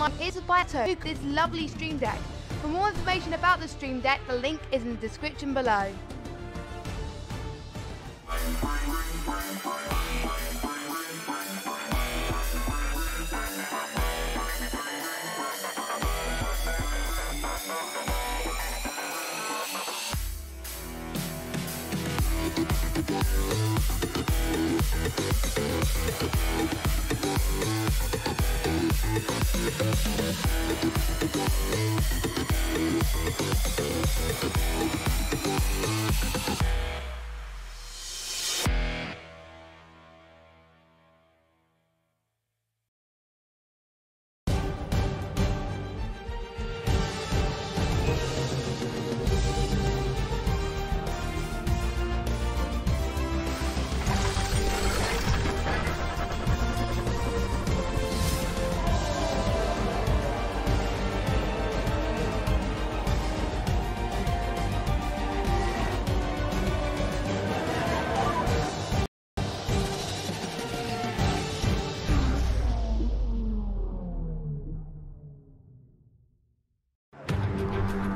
online is by this lovely stream deck. For more information about the stream deck, the link is in the description below.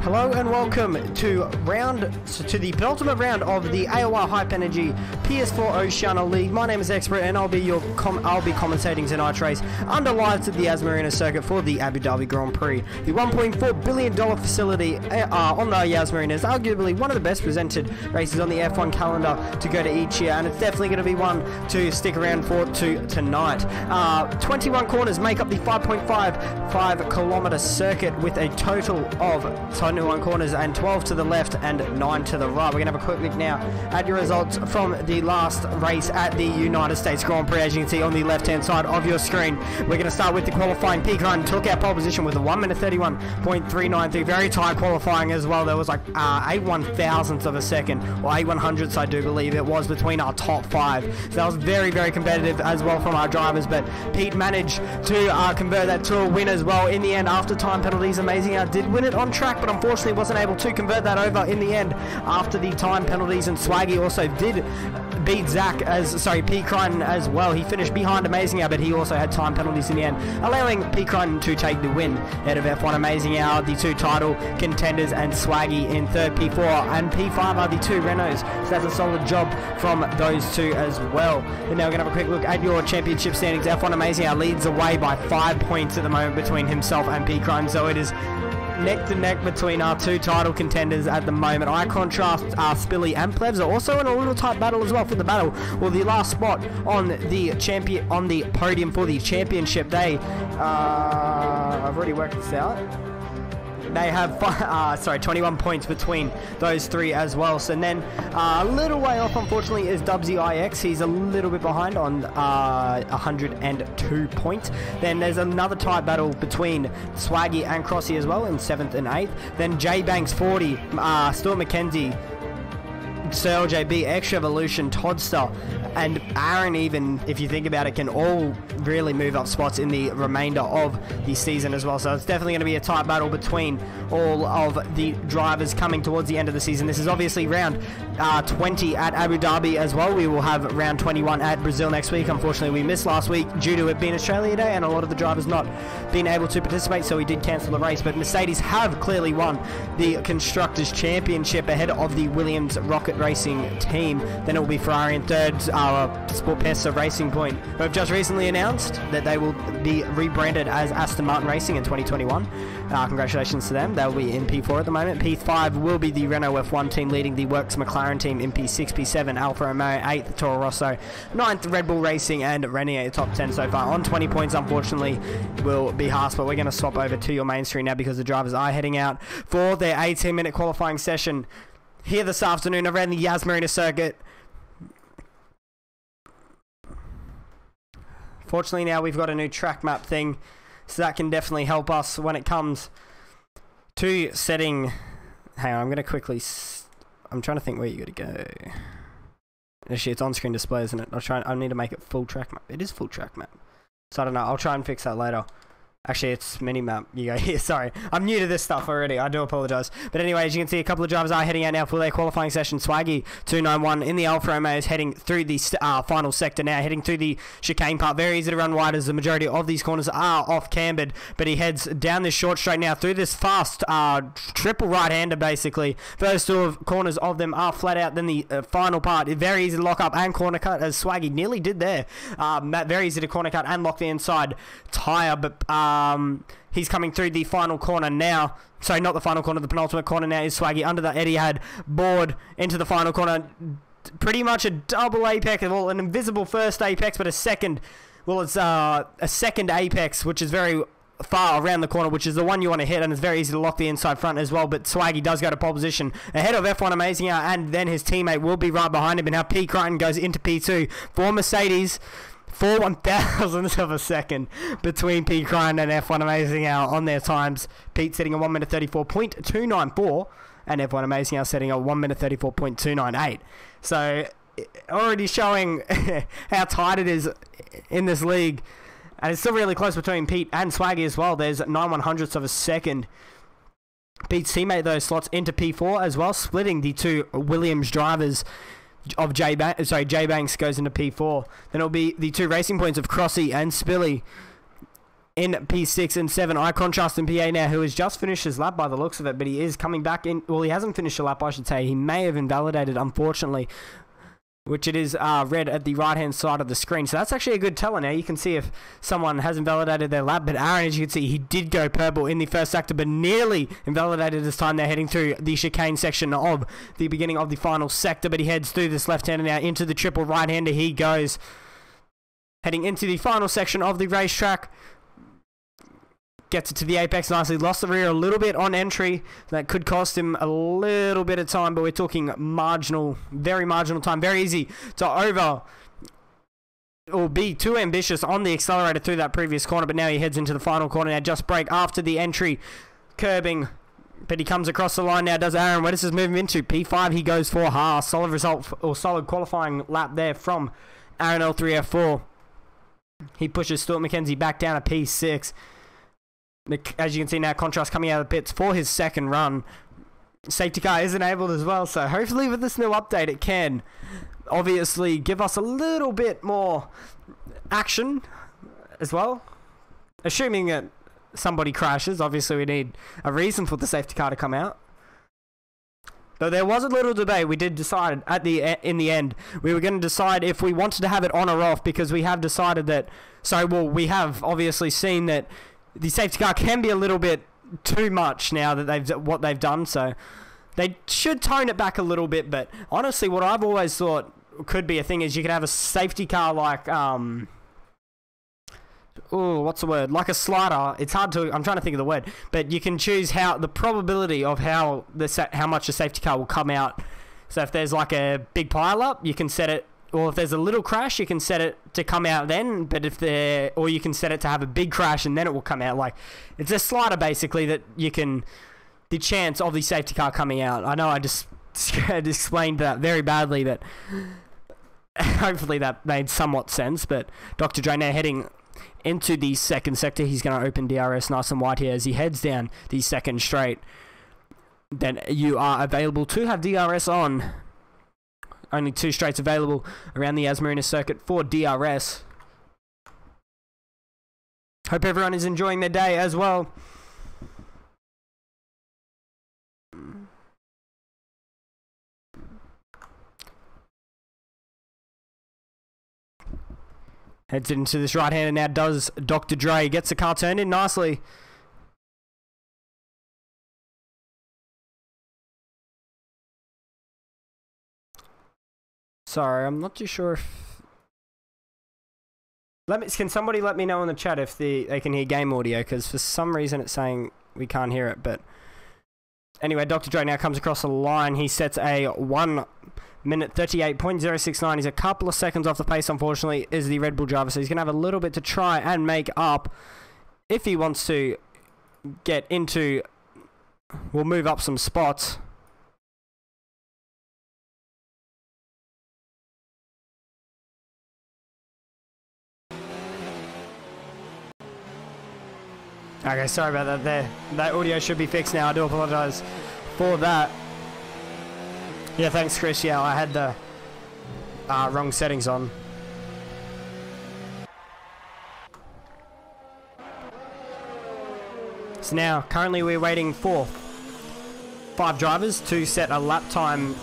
Hello and welcome to the penultimate round of the AOR Hype Energy PS4 Oceania League. My name is Expert and I'll be commentating tonight's race under lights at the Marina circuit for the Abu Dhabi Grand Prix. The $1.4 billion facility on the Marina is arguably one of the best presented races on the F1 calendar to go to each year, and it's definitely going to be one to stick around for tonight. 21 corners make up the 5.55 kilometer circuit with a total of 21 corners and 12 to the left and 9 to the right. We're going to have a quick look now at your results from the last race at the United States Grand Prix. As you can see on the left hand side of your screen, we're going to start with the qualifying. Peak Run took our pole position with a 1 minute 31.393. Very tight qualifying as well. There was like 8/1000ths of a second, or 8/100ths I do believe it was, between our top 5. So that was very, very competitive as well from our drivers, but Pete managed to convert that to a win as well in the end after time penalties. Amazing. I did win it on track, but unfortunately wasn't able to convert that over in the end after the time penalties, and Swaggy also did beat Pete Run as well. He finished behind Amazing Hour, but he also had time penalties in the end, allowing Pete Run to take the win out of F1. Amazing Hour, the 2 title contenders, and Swaggy in third. P4 and P5 are the 2 Renaults, so that's a solid job from those 2 as well. And now we're going to have a quick look at your championship standings. F1 Amazing Hour leads away by 5 points at the moment between himself and Pete Run, so it is neck to neck between our 2 title contenders at the moment. I contrast Spilly and Plebs are also in a little tight battle as well for the battle, or the last spot on the podium for the championship. I've already worked this out. They have 21 points between those 3 as well. So then a little way off, unfortunately, is Dubsy IX. He's a little bit behind on 102 points. Then there's another tight battle between Swaggy and Crossy as well in 7th and 8th. Then J Banks 40, Stuart McKenzie, Sir LJB, Extra Evolution, Toddster, and Aaron, even if you think about it, can all really move up spots in the remainder of the season as well. So it's definitely going to be a tight battle between all of the drivers coming towards the end of the season. This is obviously round 20 at Abu Dhabi as well. We will have round 21 at Brazil next week. Unfortunately, we missed last week due to it being Australia Day and a lot of the drivers not being able to participate, so we did cancel the race. But Mercedes have clearly won the Constructors' Championship ahead of the Williams Rocket Racing team. Then it will be Ferrari in third, Sport Pesa Racing Point, who have just recently announced that they will be rebranded as Aston Martin Racing in 2021. Congratulations to them. They'll be in P4 at the moment. P5 will be the Renault F1 team, leading the Works McLaren team in P6, P7, Alfa Romeo 8th, Toro Rosso 9th, Red Bull Racing, and Renier top 10 so far. On 20 points, unfortunately, will be Haas, but we're going to swap over to your main screen now because the drivers are heading out for their 18-minute qualifying session here this afternoon around the Yas Marina circuit. Fortunately, now we've got a new track map thing, so that can definitely help us when it comes to setting. Hang on, I'm going to quickly. I'm trying to think where you got to go. Actually, it's on screen display, isn't it? I need to make it full track map. It is full track map. So I don't know. I'll try and fix that later. Actually, it's mini-map. You go here. Sorry. I'm new to this stuff already. I do apologise. But anyway, as you can see, a couple of drivers are heading out now for their qualifying session. Swaggy, 291 in the Alfa Romeo is heading through the final sector now, heading through the chicane part. Very easy to run wide as the majority of these corners are off-cambered. But he heads down this short straight now through this fast triple right-hander, basically. First two corners of them are flat out. Then the final part, very easy to lock up and corner cut, as Swaggy nearly did there. Very easy to corner cut and lock the inside tyre, but he's coming through the final corner now. Sorry, not the final corner, the penultimate corner now is Swaggy under the Etihad board into the final corner. Pretty much a double apex, well, an invisible first apex, but a second, well, it's a second apex, which is very far around the corner, which is the one you want to hit, and it's very easy to lock the inside front as well. But Swaggy does go to pole position ahead of F1 Amazing Hour, and then his teammate will be right behind him. And now P. Crichton goes into P2 for Mercedes. 4/1000th of a second between P. Crichton and F1 Amazing Hour on their times. Pete setting a 1 minute 34.294 and F1 Amazing Hour setting a 1 minute 34.298. So already showing how tight it is in this league, and it's still really close between Pete and Swaggy as well. There's 9/100ths of a second. Pete's teammate though slots into P4 as well, splitting the two Williams drivers of J Banks goes into P4. Then it'll be the two racing points of Crossy and Spilly in P6 and 7. I contrast in PA now, who has just finished his lap by the looks of it, but he is coming back in. Well, he hasn't finished a lap, I should say. He may have invalidated, unfortunately, which it is red at the right-hand side of the screen. So that's actually a good teller now. You can see if someone has invalidated their lap. But Aaron, as you can see, he did go purple in the first sector, but nearly invalidated this time. They're heading through the chicane section of the beginning of the final sector, but he heads through this left-hander now into the triple right-hander. He goes heading into the final section of the racetrack. Gets it to the apex nicely, lost the rear a little bit on entry. That could cost him a little bit of time, but we're talking marginal, very marginal time. Very easy to over or be too ambitious on the accelerator through that previous corner, but now he heads into the final corner now. Just brake after the entry, curbing, but he comes across the line now, does Aaron. Where does this move him into? P5 he goes for Haas. Solid result, or solid qualifying lap there from Aaron L3F4. He pushes Stuart McKenzie back down to P6. As you can see now, Contrast coming out of the pits for his second run. Safety car is enabled as well, so hopefully with this new update it can obviously give us a little bit more action as well. Assuming that somebody crashes, obviously we need a reason for the safety car to come out. Though there was a little debate, we did decide in the end we were going to decide if we wanted to have it on or off, because we have decided that, we have obviously seen that the safety car can be a little bit too much now that what they've done, so they should tone it back a little bit. But honestly, what I've always thought could be a thing is you could have a safety car like what's the word? Like a slider. It's hard to. I'm trying to think of the word, but you can choose how the probability of how much the safety car will come out. So if there's like a big pile up, you can set it. Or if there's a little crash, you can set it to come out then. But or you can set it to have a big crash and then it will come out. Like, it's a slider basically that you can, the chance of the safety car coming out. I know I just explained that very badly, but hopefully that made somewhat sense. But Dr. Dre now heading into the second sector. He's going to open DRS nice and wide here as he heads down the second straight. Then you are available to have DRS on. Only 2 straights available around the Marina circuit for DRS. Hope everyone is enjoying their day as well. Heads into this right-hander now, does Dr. Dre. Gets the car turned in nicely. Sorry, I'm not too sure if... Can somebody let me know in the chat if they can hear game audio, because for some reason it's saying we can't hear it, but... Anyway, Dr. Dre now comes across the line. He sets a 1 minute 38.069. He's a couple of seconds off the pace, unfortunately, is the Red Bull driver, so he's going to have a little bit to try and make up if he wants to get into... We'll move up some spots. Okay, sorry about that there. That audio should be fixed now. I do apologise for that. Yeah, thanks, Chris. Yeah, I had the wrong settings on. So now, currently we're waiting for 5 drivers to set a lap time.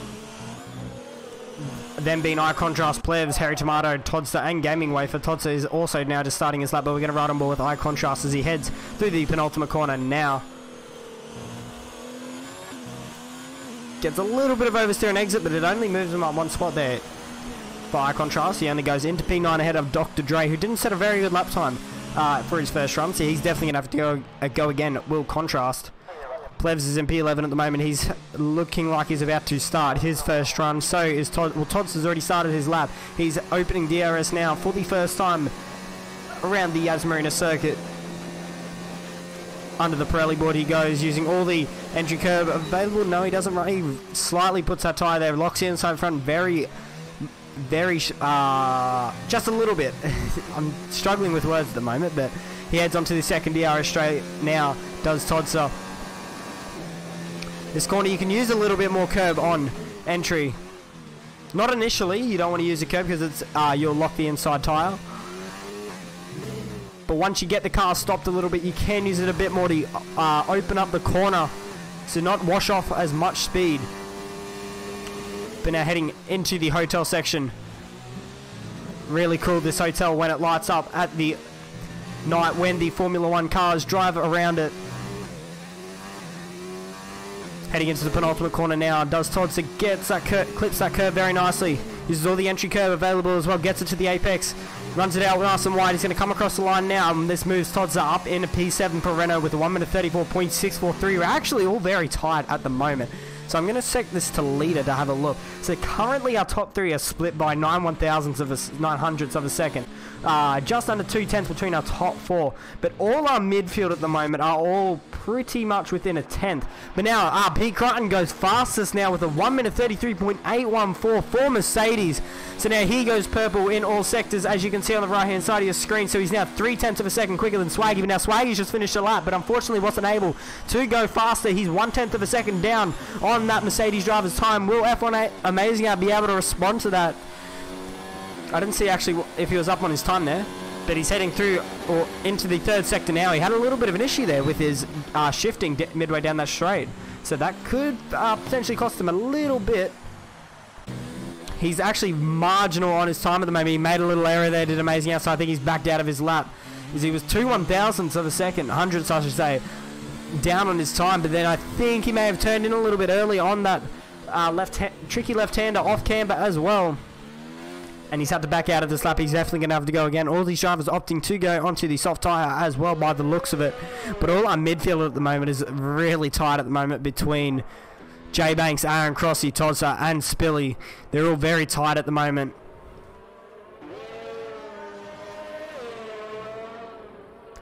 Them being Eye Contrast, Plevs, Harry Tomato, Todster and Gaming Wafer. Todster is also now just starting his lap, but we're going to ride on board with Eye Contrast as he heads through the penultimate corner now. Gets a little bit of oversteer and exit, but it only moves him up 1 spot there for Eye Contrast. He only goes into P9 ahead of Dr. Dre, who didn't set a very good lap time for his first run, so he's definitely going to have to go again. Will Contrast. Plevs is in P11 at the moment. He's looking like he's about to start his first run. So is Todd. Well, Todd's has already started his lap. He's opening DRS now for the first time around the Marina circuit. Under the Pirelli board he goes, using all the entry curve available. No, he doesn't. He slightly puts that tyre there. Locks the inside front very, just a little bit. I'm struggling with words at the moment, but he heads onto the second DRS straight now. Does Todster. This corner you can use a little bit more curb on entry. Not initially, you don't want to use a curb because it's you'll lock the inside tyre. But once you get the car stopped a little bit, you can use it a bit more to open up the corner to not wash off as much speed. But now heading into the hotel section. Really cool, this hotel, when it lights up at the night when the Formula 1 cars drive around it. Heading into the penultimate corner now. Does Todster, gets that clips that curve very nicely. Uses all the entry curve available as well. Gets it to the apex. Runs it out nice and wide. He's going to come across the line now. This moves Todster up in a P7 for Renault with a 1 minute 34.643. We're actually all very tight at the moment. So I'm going to set this to leader to have a look. So currently our top 3 are split by 9/1000ths of a second. Just under 2/10 between our top 4. But all our midfield at the moment are all pretty much within a 10th. But now Pete Crichton goes fastest now with a 1 minute 33.814 for Mercedes. So now he goes purple in all sectors, as you can see on the right hand side of your screen. So he's now 0.3 of a second quicker than Swaggy. But now Swaggy's just finished a lap, but unfortunately wasn't able to go faster. He's 1/10 of a second down on that Mercedes driver's time. Will F1 Amazing be able to respond to that? I didn't see actually if he was up on his time there, but he's heading through or into the 3rd sector now. He had a little bit of an issue there with his shifting midway down that straight, so that could potentially cost him a little bit. He's actually marginal on his time at the moment. He made a little error there, did amazing outside. I think he's backed out of his lap. He was 2/1000ths of a second, hundredths I should say, down on his time, but then I think he may have turned in a little bit early on that tricky left-hander off camber as well. And he's had to back out of this lap. He's definitely going to have to go again. All these drivers opting to go onto the soft tyre as well by the looks of it. But all our midfield at the moment is really tight at the moment between J Banks, Aaron Crossy, Todster and Spilly. They're all very tight at the moment.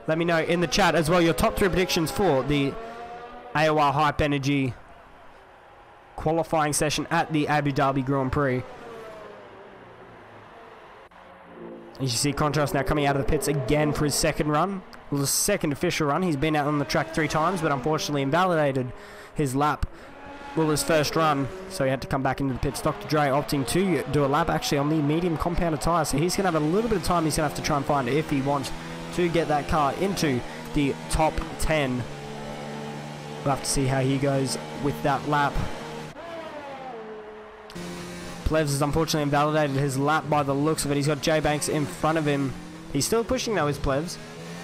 Let me know in the chat as well your top 3 predictions for the AOR Hype Energy qualifying session at the Abu Dhabi Grand Prix. As you see, Contrast now coming out of the pits again for his second run. Well, the second official run. He's been out on the track 3 times, but unfortunately invalidated his lap. Well, his first run, so he had to come back into the pits. Dr. Dre opting to do a lap actually on the medium compounded tyre, so he's going to have a little bit of time he's going to have to try and find if he wants to get that car into the top 10. We'll have to see how he goes with that lap. Plevs has unfortunately invalidated his lap by the looks of it. He's got J Banks in front of him. He's still pushing though, his Plevs.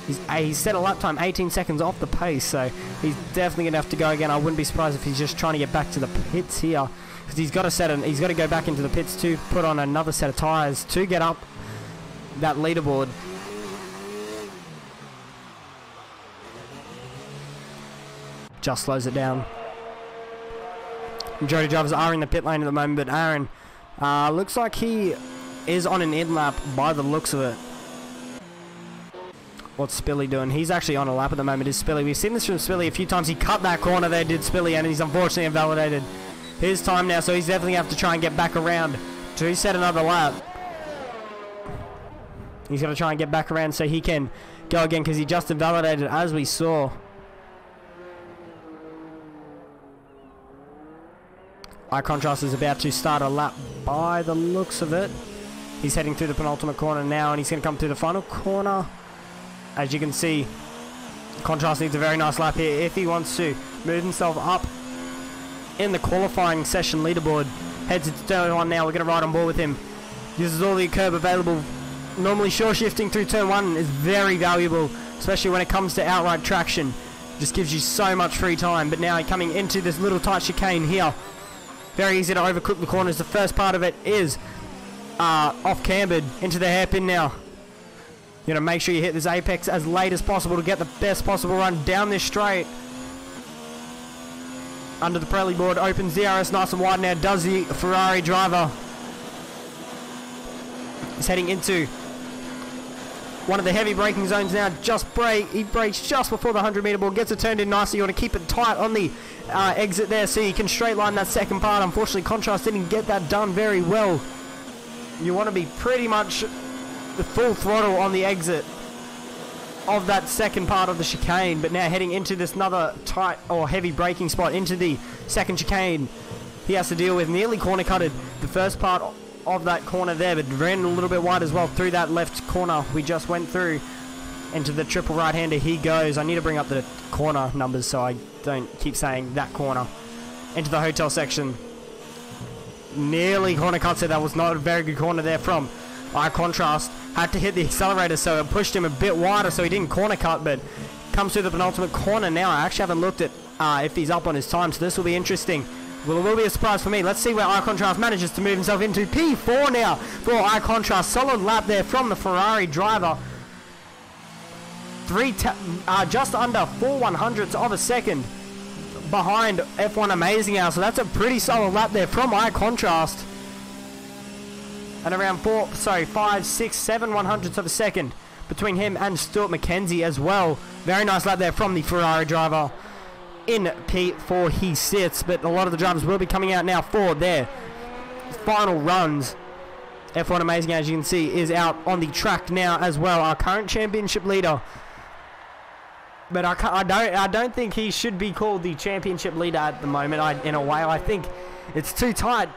He's set a lap time 18 seconds off the pace, so he's definitely going to have to go again. I wouldn't be surprised if he's just trying to get back to the pits here, because he's got to go back into the pits to put on another set of tyres to get up that leaderboard. Just slows it down. Majority of drivers are in the pit lane at the moment, but Aaron looks like he is on an in lap by the looks of it. What's Spilly doing? He's actually on a lap at the moment, is Spilly. We've seen this from Spilly a few times. He cut that corner there, did Spilly, and he's unfortunately invalidated his time now, so he's definitely going to have to try and get back around to set another lap. He's going to try and get back around so he can go again because he just invalidated, as we saw. Eye Contrast is about to start a lap by the looks of it. He's heading through the penultimate corner now, and he's going to come through the final corner. As you can see, Contrast needs a very nice lap here if he wants to move himself up in the qualifying session leaderboard. Heads into turn 1 now. We're going to ride on board with him. Uses all the curb available. Normally shore shifting through turn 1 is very valuable, especially when it comes to outright traction. Just gives you so much free time. But now coming into this little tight chicane here. Very easy to overcook the corners. The first part of it is off cambered into the hairpin now. You gotta make sure you hit this apex as late as possible to get the best possible run down this straight. Under the Pirelli board, opens DRS nice and wide now, does the Ferrari driver. He's heading into one of the heavy braking zones now. He brakes just before the 100 meter board, gets it turned in nicely. You want to keep it tight on the exit there so you can straight line that second part. Unfortunately, Contrast didn't get that done very well. You want to be pretty much the full throttle on the exit of that second part of the chicane, but now heading into this another tight or heavy braking spot into the second chicane. He has to deal with nearly corner cutted the first part of that corner there, but ran a little bit wide as well through that left corner we just went through. Into the triple right-hander he goes. I need to bring up the corner numbers so I don't keep saying that corner. Into the hotel section. Nearly corner cuts it. That was not a very good corner there from Eye Contrast. Had to hit the accelerator, so it pushed him a bit wider so he didn't corner cut, but comes through the penultimate corner now. I actually haven't looked at if he's up on his time, so this will be interesting. Well, it will be a surprise for me. Let's see where Eye Contrast manages to move himself into. P4 now for Eye Contrast. Solid lap there from the Ferrari driver. Just under 4/100ths of a second behind F1 Amazing Hour, so that's a pretty solid lap there from Eye Contrast. And around 5, 6, 7/100ths of a second between him and Stuart McKenzie as well. Very nice lap there from the Ferrari driver. In P4 he sits, but a lot of the drivers will be coming out now for their final runs. F1 Amazing, as you can see, is out on the track now as well. Our current championship leader. But I don't think he should be called the championship leader at the moment. In a way, I think it's too tight.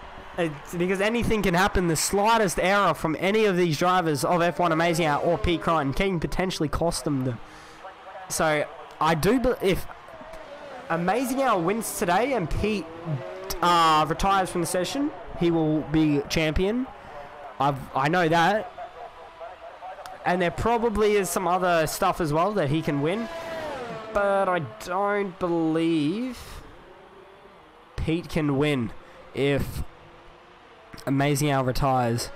Because anything can happen. The slightest error from any of these drivers of F1 Amazing Hour or Pete Crichton can potentially cost them. So I do believe if Amazing Hour wins today and Pete retires from the session, he will be champion. I know that. And there probably is some other stuff as well that he can win. But I don't believe Pete can win if Amazing Hour retires.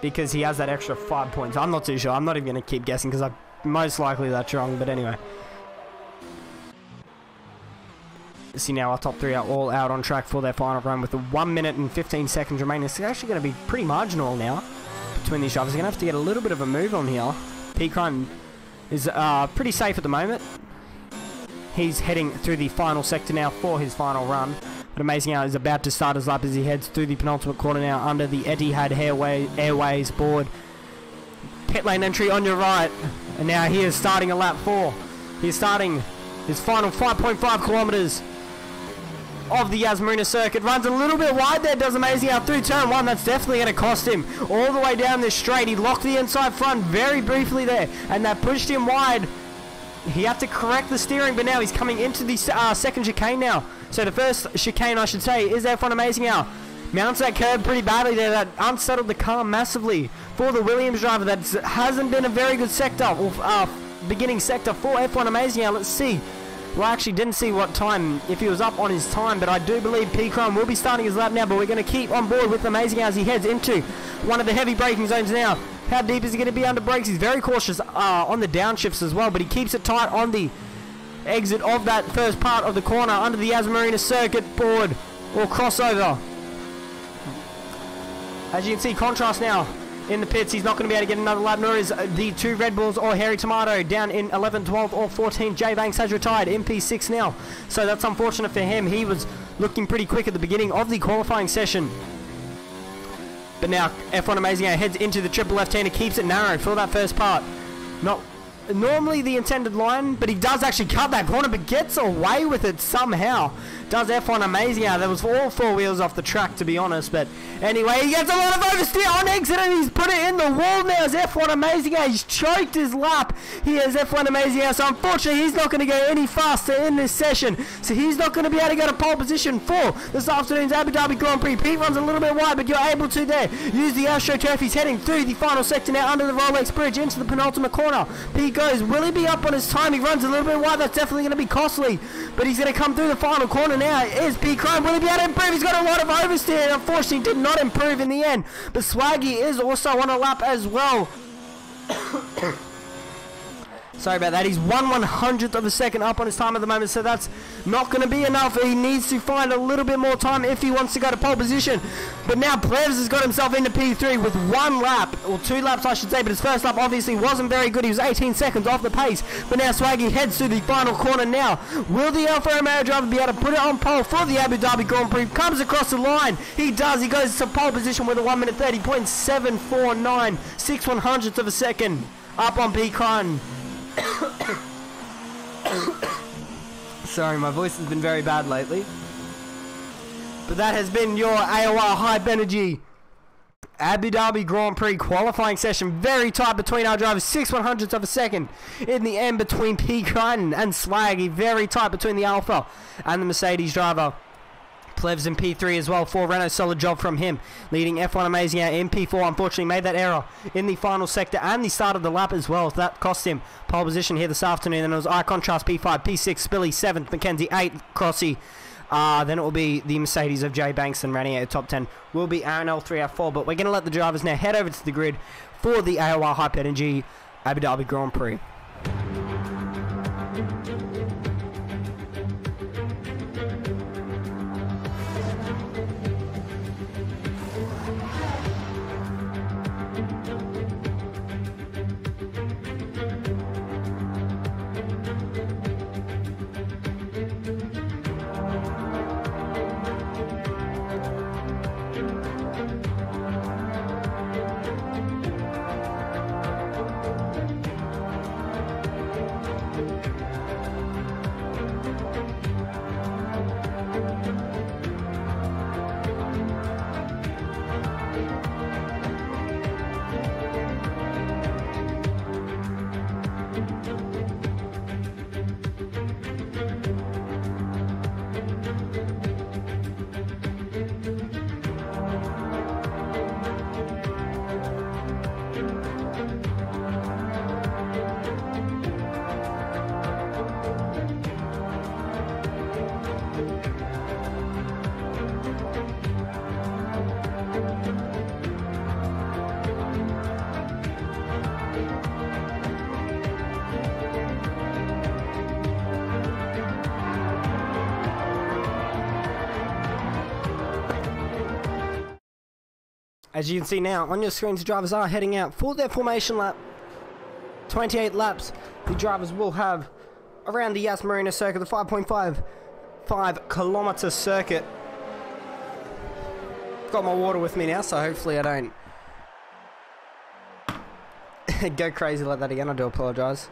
Because he has that extra 5 points. I'm not too sure. I'm not even going to keep guessing because most likely that's wrong. But anyway. See now our top 3 are all out on track for their final run with the 1 minute and 15 seconds remaining. It's actually going to be pretty marginal now between these drivers. They're going to have to get a little bit of a move on here. Pete Crichton is pretty safe at the moment. He's heading through the final sector now for his final run. But Amazing Hour is about to start his lap as he heads through the penultimate corner now under the Etihad Airways board. Pit lane entry on your right. And now he is starting a lap 4. He's starting his final 5.5 kilometers of the Marina circuit. Runs a little bit wide there, does Amazing Hour through turn 1. That's definitely going to cost him. All the way down this straight. He locked the inside front very briefly there, and that pushed him wide. He had to correct the steering, but now he's coming into the second chicane now. So the first chicane, I should say, is F1 Amazing Hour. Mounts that curb pretty badly there. That unsettled the car massively for the Williams driver. That hasn't been a very good sector, or beginning sector for F1 Amazing Hour. Let's see. Well, I actually didn't see what time, if he was up on his time, but I do believe P. Crichton will be starting his lap now, but we're going to keep on board with Amazing Hour as he heads into one of the heavy braking zones now. How deep is he going to be under brakes? He's very cautious on the downshifts as well, but he keeps it tight on the exit of that first part of the corner under the Marina circuit board or crossover. As you can see, Contrast now in the pits. He's not going to be able to get another lap, nor is the 2 Red Bulls or Hairy Tomato down in 11, 12 or 14. Jay Banks has retired in P6 now, so that's unfortunate for him. He was looking pretty quick at the beginning of the qualifying session. But now F1 Amazing heads into the triple left-hander, keeps it narrow for that first part. Not normally the intended line, but he does actually cut that corner, but gets away with it somehow. Does F1 Amazing out. There was all four wheels off the track, to be honest, but anyway, he gets a lot of oversteer on exit, and he's put it in the wall now as F1 Amazing out. He's choked his lap. He has F1 Amazing out, so unfortunately he's not going to go any faster in this session, so he's not going to be able to go to pole position for this afternoon's Abu Dhabi Grand Prix. Pete runs a little bit wide, but you're able to there use the AstroTurf. He's heading through the final sector now under the Rolex bridge into the penultimate corner. Pete goes, will he be up on his time? He runs a little bit wide. That's definitely going to be costly, but he's going to come through the final corner now. Is Pete Crime, will he be able to improve? He's got a lot of oversteer, and unfortunately did not improve in the end, but Swaggy is also on a lap as well. Sorry about that. He's 1/100th of a second up on his time at the moment, so that's not going to be enough. He needs to find a little bit more time if he wants to go to pole position. But now Plevs has got himself into P3 with 1 lap, or 2 laps I should say, but his first lap obviously wasn't very good. He was 18 seconds off the pace, but now Swaggy heads to the final corner now. Will the Alfa Romeo driver be able to put it on pole for the Abu Dhabi Grand Prix? Comes across the line. He does. He goes to pole position with a 1:30.749, 6/100th of a second up on P-Con. Sorry, my voice has been very bad lately. But that has been your AOR Hype Energy Abu Dhabi Grand Prix qualifying session. Very tight between our drivers, 6/100ths of a second in the end between P. Crichton and Swaggy. Very tight between the Alpha and the Mercedes driver. Plevs in P3 as well for Renault. Solid job from him, leading F1 Amazing out in P4. Unfortunately made that error in the final sector and the start of the lap as well, so that cost him pole position here this afternoon. And it was I Contrast P5, P6 Spilly, 7th Mackenzie, 8th Crossy. Then it will be the Mercedes of Jay Banks, and running out top 10 will be Aaron L3F4. But we're going to let the drivers now head over to the grid for the AOR Hype Energy Abu Dhabi Grand Prix. As you can see now on your screens, the drivers are heading out for their formation lap. 28 laps the drivers will have around the Yas Marina circuit, the 5.55 kilometer circuit. Got my water with me now, so hopefully I don't go crazy like that again. I do apologise.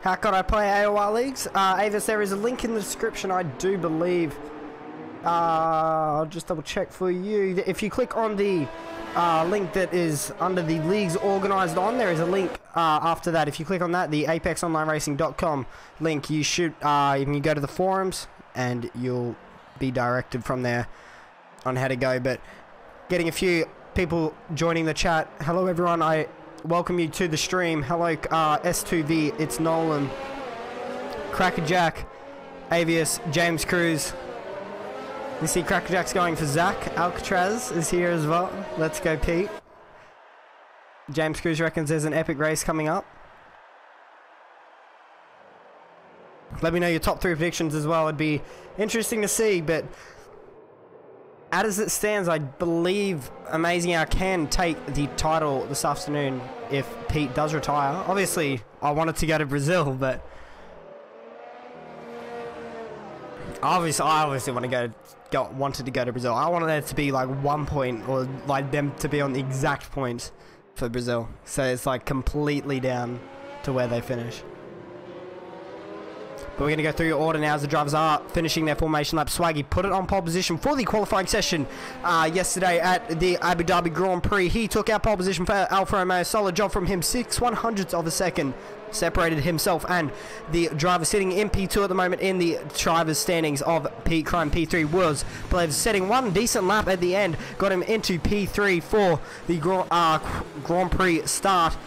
How could I play AOR Leagues? Avis, there is a link in the description, I do believe. I'll just double check for you. If you click on the link that is under the leagues organised on, there is a link after that. If you click on that, the apexonlineracing.com link, you should you can go to the forums and you'll be directed from there on how to go. But getting a few people joining the chat. Hello everyone, I welcome you to the stream. Hello S2V, it's Nolan, Crackerjack, Avius, James Cruz. You see Crackerjack's going for Zach. Alcatraz is here as well. Let's go Pete. James Cruz reckons there's an epic race coming up. Let me know your top 3 predictions as well. It'd be interesting to see, but as it stands, I believe Amazing Hour can take the title this afternoon if Pete does retire. Obviously, I wanted to go to Brazil, but Obviously, I obviously wanted to go to Brazil. I wanted it to be like 1 point, or like them to be on the exact point for Brazil. So it's like completely down to where they finish. But we're going to go through your order now as the drivers are finishing their formation lap. Swaggy put it on pole position for the qualifying session yesterday at the Abu Dhabi Grand Prix. He took out pole position for Alfa Romeo. Solid job from him. 6/100ths of a second separated himself and the driver sitting in P2 at the moment in the drivers standings of Pete Crime. P3 was setting one decent lap at the end. Got him into P3 for the Grand Prix start.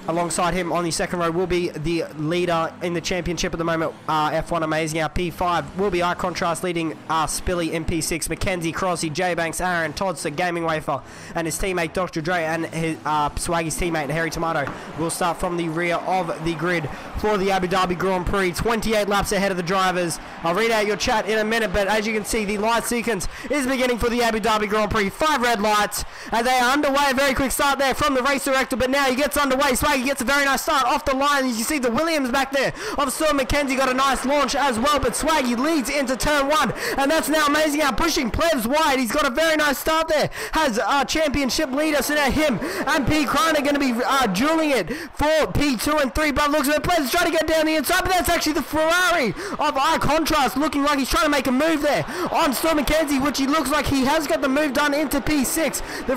Alongside him on the second row will be the leader in the championship at the moment, F1 Amazing. Our P5 will be Eye Contrast leading Spilly in P6, Mackenzie, Crossy, J Banks, Aaron, Toddster, Gaming Wafer, and his teammate Dr. Dre and his Swaggy's teammate Harry Tomato will start from the rear of the grid for the Abu Dhabi Grand Prix. 28 laps ahead of the drivers. I'll read out your chat in a minute, but as you can see, the light sequence is beginning for the Abu Dhabi Grand Prix. 5 red lights, and they are underway. A very quick start there from the race director, but now he gets underway. Swaggy gets a very nice start off the line. As you see, the Williams back there of Storm McKenzie got a nice launch as well, but Swaggy leads into turn 1, and that's now Amazing out pushing Plebs wide. He's got a very nice start there. Has a championship leader, so now him and P. Crane are going to be dueling it for P2 and 3, but looks at Plebs trying to get down the inside, but that's actually the Ferrari of Eye Contrast looking like he's trying to make a move there on Storm McKenzie, which he looks like he has got the move done into P6. The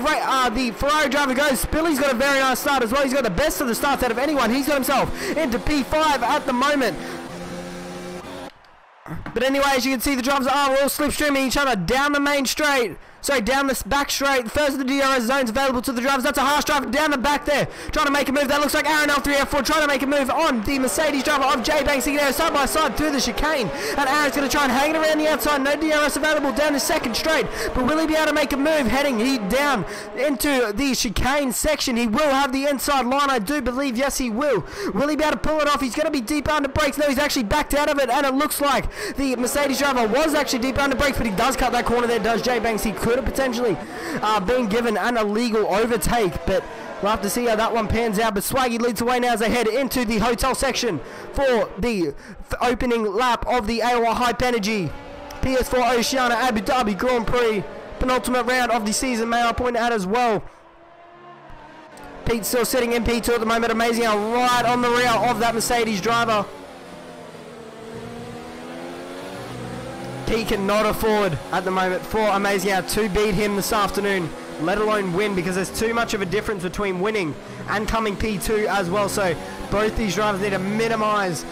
Ferrari driver goes. Billy's got a very nice start as well. He's got the best of the starts out of anyone. He's got himself into P5 at the moment. But anyway, as you can see, the drivers are all slipstreaming each other down the main straight. So down this back straight, first of the DRS zones available to the drivers. That's a harsh driver down the back there, trying to make a move. That looks like Aaron L3 F4 trying to make a move on the Mercedes driver of J Banks. He can go side by side through the chicane, and Aaron's going to try and hang it around the outside. No DRS available down the second straight, but will he be able to make a move heading down into the chicane section? He will have the inside line, I do believe. Yes, he will. Will he be able to pull it off? He's going to be deep under brakes. No, he's actually backed out of it, and it looks like the Mercedes driver was actually deep under brakes, but he does cut that corner there, does J Banks. He could have potentially been given an illegal overtake, but we'll have to see how that one pans out. But Swaggy leads away now as they head into the hotel section for the opening lap of the AOR Hype Energy PS4 Oceania Abu Dhabi Grand Prix, penultimate round of the season, may I point out as well. Pete's still sitting in P2 at the moment. Amazing out right on the rear of that Mercedes driver. He cannot afford at the moment for Amazing out to beat him this afternoon, let alone win, because there's too much of a difference between winning and coming P2 as well. So both these drivers need to minimize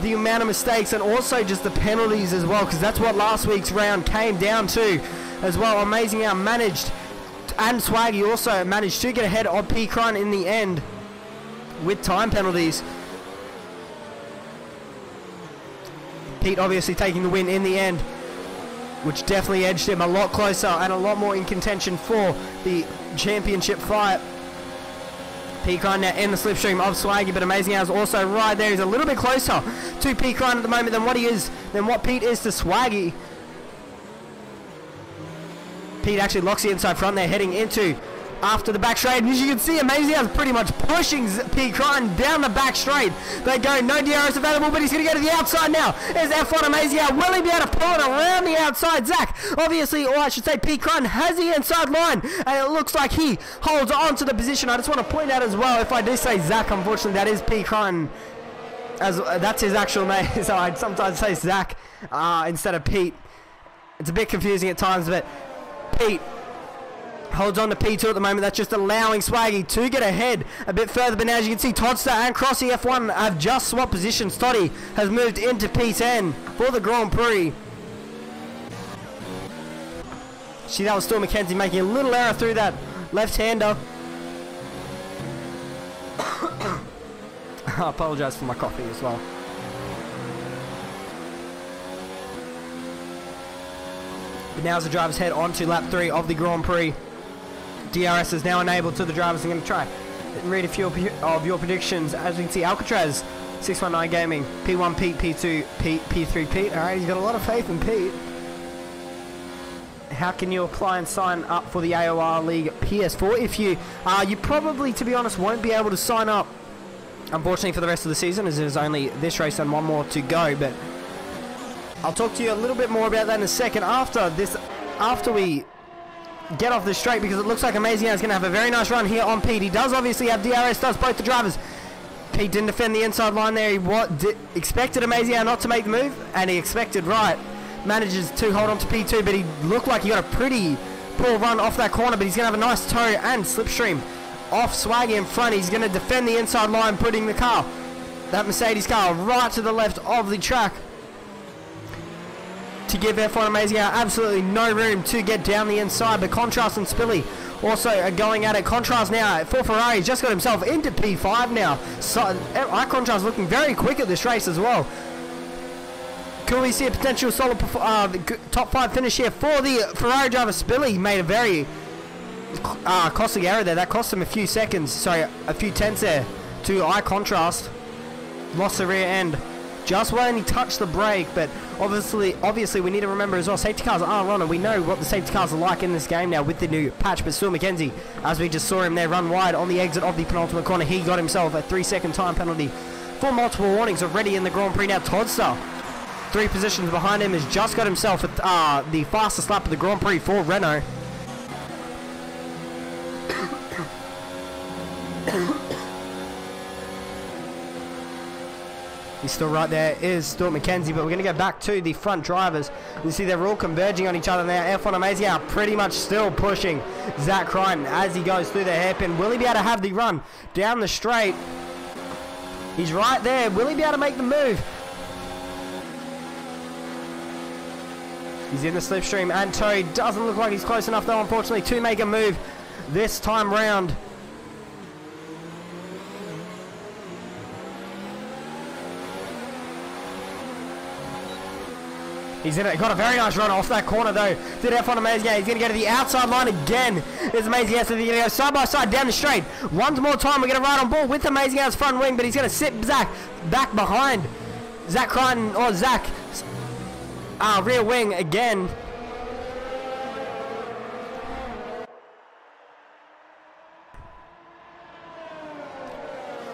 the amount of mistakes and also just the penalties as well, because that's what last week's round came down to as well. Amazing out managed, and Swaggy also managed to get ahead of P. Crane in the end with time penalties. Pete obviously taking the win in the end, which definitely edged him a lot closer and a lot more in contention for the championship fight. Pete Crane now in the slipstream of Swaggy, but Amazing Hour's also right there. He's a little bit closer to Pete Crane at the moment than what Pete is to Swaggy. Pete actually locks the inside front there, heading into after the back straight, and as you can see, Amazing Hour's pretty much pushing Pete Crane down the back straight. They go, no DRS available, but he's going to go to the outside now. There's F1 Amazing Hour. Will he be able to pull it around the outside? Zach, obviously, or I should say Pete Crane has the inside line, and it looks like he holds on to the position. I just want to point out as well, if I do say Zach, unfortunately, that is Pete Crane, as that's his actual name, so I sometimes say Zach instead of Pete. It's a bit confusing at times, but Pete holds on to P2 at the moment. That's just allowing Swaggy to get ahead a bit further. But now, as you can see, Toddster and Crossy F1 have just swapped positions. Toddy has moved into P10 for the Grand Prix. See, that was still Mackenzie making a little error through that left-hander. I apologise for my coffee as well. But now as the drivers head on to lap 3 of the Grand Prix, DRS is now enabled to the drivers. I'm going to try and read a few of your predictions. As you can see, Alcatraz, 619 Gaming, P1 Pete, P2 Pete, P3 Pete. Alright, he's got a lot of faith in Pete. How can you apply and sign up for the AOR League PS4? If you probably, to be honest, won't be able to sign up, unfortunately, for the rest of the season, as there's only this race and one more to go. But I'll talk to you a little bit more about that in a second after we get off the straight, because it looks like Amazing is going to have a very nice run here on Pete. He does obviously have DRS, does both the drivers. Pete didn't defend the inside line there. He expected Amazing not to make the move, and he expected right. Manages to hold on to P2, but he looked like he got a pretty poor run off that corner, but he's going to have a nice toe and slipstream off Swaggy in front. He's going to defend the inside line, putting the car, that Mercedes car, right to the left of the track, to give F1 Amazing absolutely no room to get down the inside. But Contrast and Spilly also are going at it. Contrast now for Ferrari, he's just got himself into P5 now. So Contrast looking very quick at this race as well. Could we see a potential solid top 5 finish here for the Ferrari driver? Spilly made a very costly error there. That cost him a few seconds, sorry, a few tenths there to Contrast. Lost the rear end just when he touched the brake, but obviously we need to remember as well, safety cars aren't on, and we know what the safety cars are like in this game now with the new patch. But Stuart McKenzie, as we just saw him there run wide on the exit of the penultimate corner, he got himself a 3-second time penalty for multiple warnings already in the Grand Prix. Now Toddster, 3 positions behind him, has just got himself the fastest lap of the Grand Prix for Renault. He's still right there, is Stuart McKenzie, but we're going to go back to the front drivers. You see they're all converging on each other now. F1 Amazing are pretty much still pushing Zach Crichton as he goes through the hairpin. Will he be able to have the run down the straight? He's right there. Will he be able to make the move? He's in the slipstream, and Toe doesn't look like he's close enough though, unfortunately, to make a move this time round. He's got a very nice run off that corner though. Did F1 Amazing. He's going to go to the outside line again. It's Amazing. So he's going to go side by side down the straight. One more time. We're going to ride on board with Amazing Out's front wing, but he's going to sit Zach back behind Zach Crichton, or Zach rear wing again.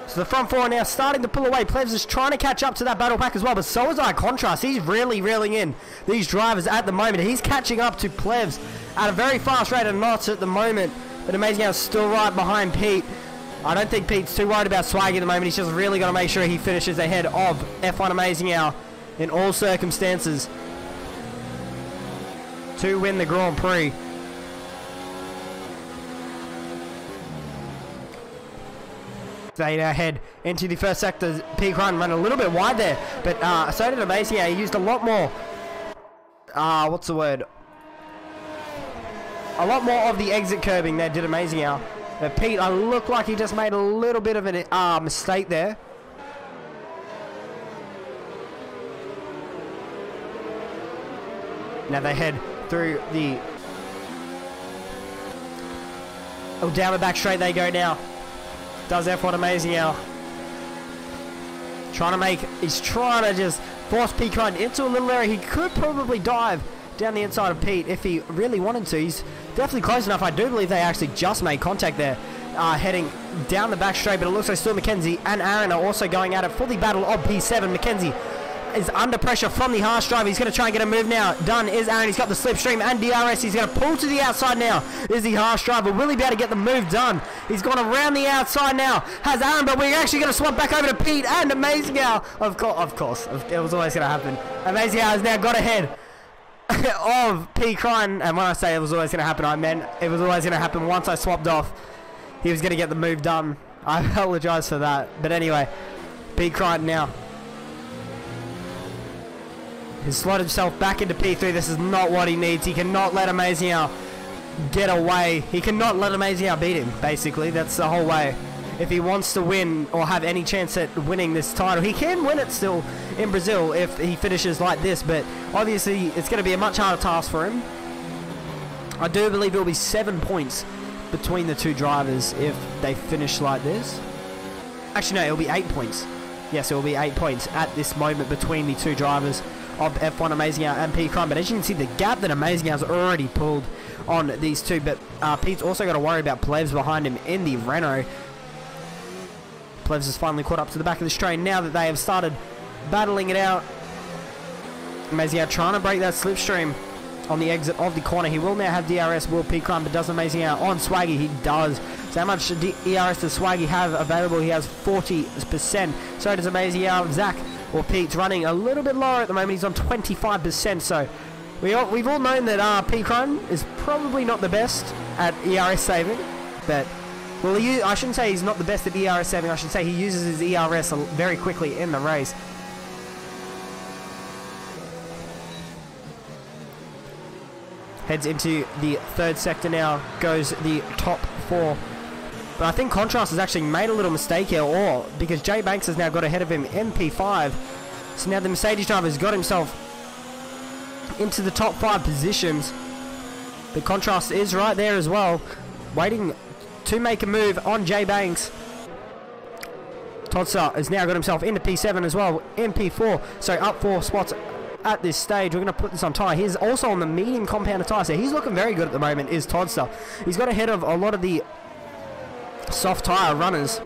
So the front 4 now starting to pull away. Plebs is trying to catch up to that battle pack as well, but so is Contrast. He's really reeling in these drivers at the moment. He's catching up to Plebs at a very fast rate of knots at the moment, but Amazing is still right behind Pete. I don't think Pete's too worried about Swag at the moment. He's just really got to make sure he finishes ahead of F1 Amazing Hour in all circumstances to win the Grand Prix. They now head into the first sector. Pete Crichton ran a little bit wide there, but so did Amazing. He used a lot more, what's the word? A lot more of the exit curbing there, did Amazing Hour. But Pete, looked like he just made a little bit of a mistake there. Now they head through the... Oh, down the back straight they go now. Does F1 Amazing Hour. He's trying to just force Pete Crichton into a little area. He could probably dive down the inside of Pete if he really wanted to. He's definitely close enough. I do believe they actually just made contact there, heading down the back straight, but it looks like Stuart McKenzie and Aaron are also going at it for the battle of P7. McKenzie is under pressure from the harsh driver. He's going to try and get a move now. Done is Aaron. He's got the slipstream and DRS. He's going to pull to the outside now. Is the harsh driver. Will he be able to get the move done? He's gone around the outside now. Has Aaron, but we're actually going to swap back over to Pete and Amazing Hour. Of course. It was always going to happen. Amazing Hour has now got ahead of Pete Crichton. And when I say it was always going to happen, I meant it was always going to happen. Once I swapped off, he was going to get the move done. I apologize for that. But anyway, Pete Crichton now has slotted himself back into P3. This is not what he needs. He cannot let Amazing Hour get away. He cannot let Amazing Hour beat him, basically. That's the whole way. If he wants to win or have any chance at winning this title, he can win it still in Brazil if he finishes like this, but obviously it's going to be a much harder task for him. I do believe it will be 7 points between the two drivers if they finish like this. Actually, no, it will be 8 points. Yes, it will be 8 points at this moment between the two drivers of F1 Amazing Hour and Pete Crichton. But as you can see, the gap that Amazing Hour's already pulled on these two. But Pete's also got to worry about Plebs behind him in the Renault. Plebs has finally caught up to the back of this train now that they have started battling it out. Amazing Hour trying to break that slipstream on the exit of the corner. He will now have DRS, will P Crumb, but does Amazing Hour on Swaggy. He does. So how much ERS does Swaggy have available? He has 40%. So does Amazing Hour. Zach, or Pete's running a little bit lower at the moment. He's on 25%. So we've all known that P Crumb is probably not the best at ERS saving, but well, I shouldn't say he's not the best at ERS saving. I should say he uses his ERS very quickly in the race. Heads into the third sector now, goes the top 4. But I think Contrast has actually made a little mistake here, or because Jay Banks has now got ahead of him in P5. So now the Mercedes driver has got himself into the top 5 positions. The Contrast is right there as well, waiting to make a move on Jay Banks. Todster has now got himself into P7 as well, in P4, so up 4 spots at this stage. We're going to put this on tyre. He's also on the medium compound tyre, so he's looking very good at the moment, is Todster. He's got ahead of a lot of the soft tyre runners.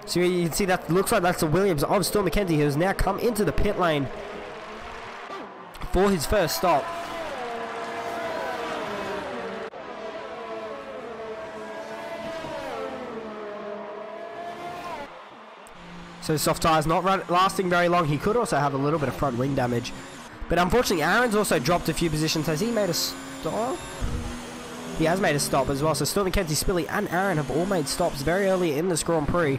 So you can see that looks like that's the Williams of Stuart McKenzie, who has now come into the pit lane for his first stop. So soft tyres not lasting very long. He could also have a little bit of front wing damage. But unfortunately, Aaron's also dropped a few positions. Has he made a stop? He has made a stop as well. So Stuart McKenzie, Spilly and Aaron have all made stops very early in this Grand Prix.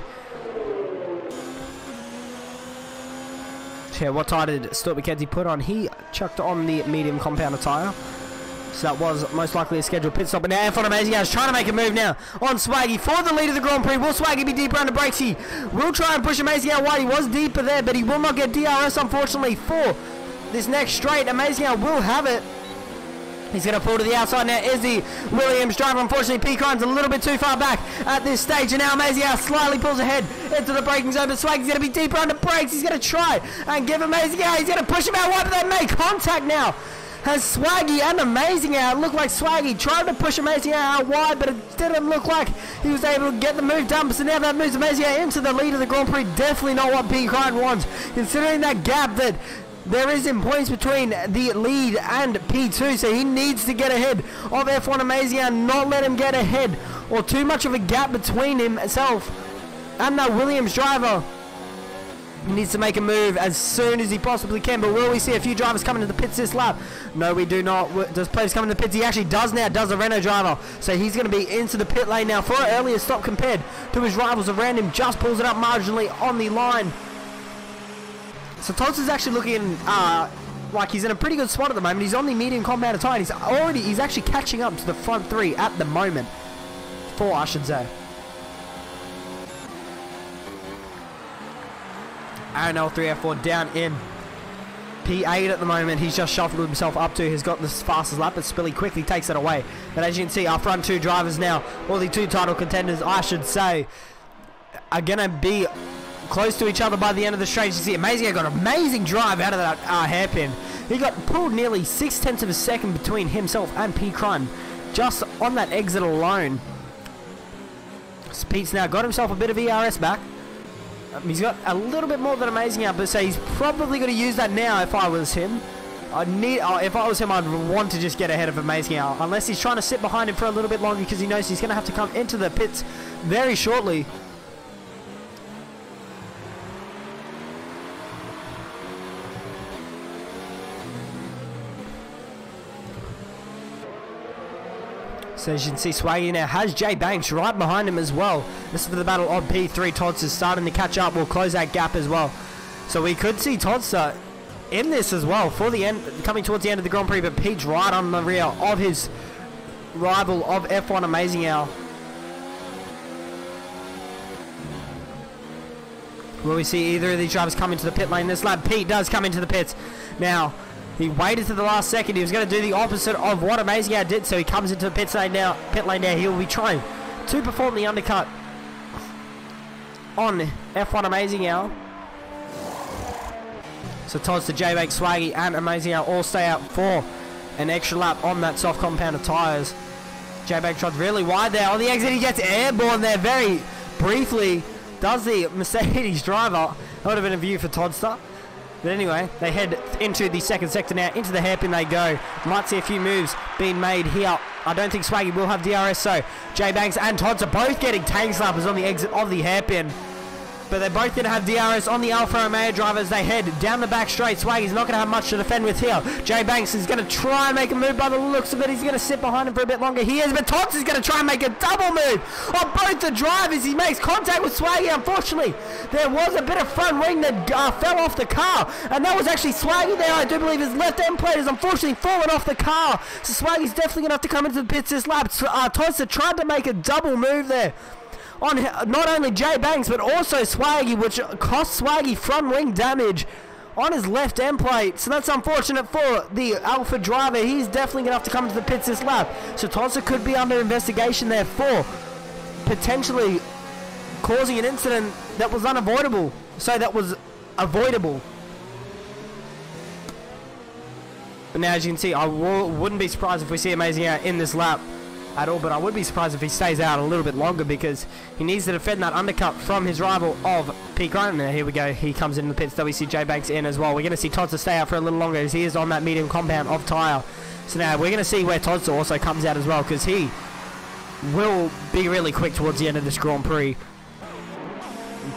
Yeah, what tyre did Stuart McKenzie put on? He chucked on the medium compounder tyre. So that was most likely a scheduled pit stop. But now F1 Amazing Hour is trying to make a move now on Swaggy for the lead of the Grand Prix. Will Swaggy be deeper under brakes? He will try and push Amazing Hour wide. He was deeper there, but he will not get DRS, unfortunately, for this next straight. Amazing Hour will have it. He's going to pull to the outside now. Is the Williams driver. Unfortunately, P. Crime's a little bit too far back at this stage. And now Amazing Hour slightly pulls ahead into the braking zone. But Swaggy's going to be deeper under brakes. He's going to try and give Amazing Hour. He's going to push him out wide, but they make contact now. Has Swaggy and Amazing Hour. It looked like Swaggy tried to push Amazing Hour out wide, but it didn't look like he was able to get the move done. So now that moves Amazing Hour into the lead of the Grand Prix. Definitely not what P. Crime wants, considering that gap that there is in points between the lead and P2. So he needs to get ahead of F1 Amazing Hour, not let him get ahead, or too much of a gap between himself and that Williams driver. He needs to make a move as soon as he possibly can. But will we see a few drivers coming to the pits this lap? No, we do not. Does players come in the pits? He actually does now, does a Renault driver. So he's going to be into the pit lane now for an earlier stop compared to his rivals around him. Just pulls it up marginally on the line. So Tots is actually looking like he's in a pretty good spot at the moment. He's on the medium compound tyre. He's actually catching up to the front 3 at the moment. 4, I should say. Aaron L3F4 down in P8 at the moment. He's just shuffled himself up to. He's got the fastest lap, but Spilly quickly takes it away. But as you can see, our front 2 drivers now, or the 2 title contenders, I should say, are going to be close to each other by the end of the straight. You see, Amazing got an amazing drive out of that hairpin. He got pulled nearly 0.6 of a second between himself and P. Crime just on that exit alone. So Pete's now got himself a bit of ERS back. He's got a little bit more than Amazing Hour, but so he's probably going to use that now. If I was him, if I was him, I'd want to just get ahead of Amazing Hour, unless he's trying to sit behind him for a little bit longer because he knows he's going to have to come into the pits very shortly. So as you can see, Swaggy now has Jay Banks right behind him as well. This is for the battle of P3. Tots is starting to catch up. We'll close that gap as well. So we could see Tots in this as well for the end, coming towards the end of the Grand Prix. But Pete's right on the rear of his rival of F1 Amazing Hour. Will we see either of these drivers come into the pit lane this lap? Pete does come into the pits. Now, he waited to the last second. He was going to do the opposite of what Amazing Hour did, so he comes into the pit lane now. He will be trying to perform the undercut on F1 Amazing Hour. So Todd's to J-Bank, Swaggy and Amazing Hour all stay out for an extra lap on that soft compound of tyres. J-Bank tried really wide there. On the exit, he gets airborne there very briefly. Does the Mercedes driver. That would have been a view for Toddster. But anyway, they head into the second sector now. Into the hairpin they go. Might see a few moves being made here. I don't think Swaggy will have DRS, so J Banks and Tots are both getting tank slappers on the exit of the hairpin. But they're both going to have DRS on the Alfa Romeo drivers. They head down the back straight. Swaggy's not going to have much to defend with here. J Banks is going to try and make a move by the looks of it. He's going to sit behind him for a bit longer. He is, but Tots is going to try and make a double move on both the drivers. He makes contact with Swaggy. Unfortunately, there was a bit of front wing that fell off the car. And that was actually Swaggy there. I do believe his left end plate has unfortunately fallen off the car. So Swaggy's definitely going to have to come into the pits this lap. Tots tried to make a double move there on not only J Banks but also Swaggy, which cost Swaggy front wing damage on his left end plate. So that's unfortunate for the Alpha driver. He's definitely going to have to come into the pits this lap. So Tossa could be under investigation there for potentially causing an incident that was unavoidable. So that was avoidable. But now, as you can see, I wouldn't be surprised if we see Amazing out in this lap at all, but I would be surprised if he stays out a little bit longer because he needs to defend that undercut from his rival of P. Grind. Now here we go, he comes in the pits. WC J Banks in as well. We're going to see Todster stay out for a little longer as he is on that medium compound of tyre. So now we're going to see where Todster also comes out as well, because he will be really quick towards the end of this Grand Prix.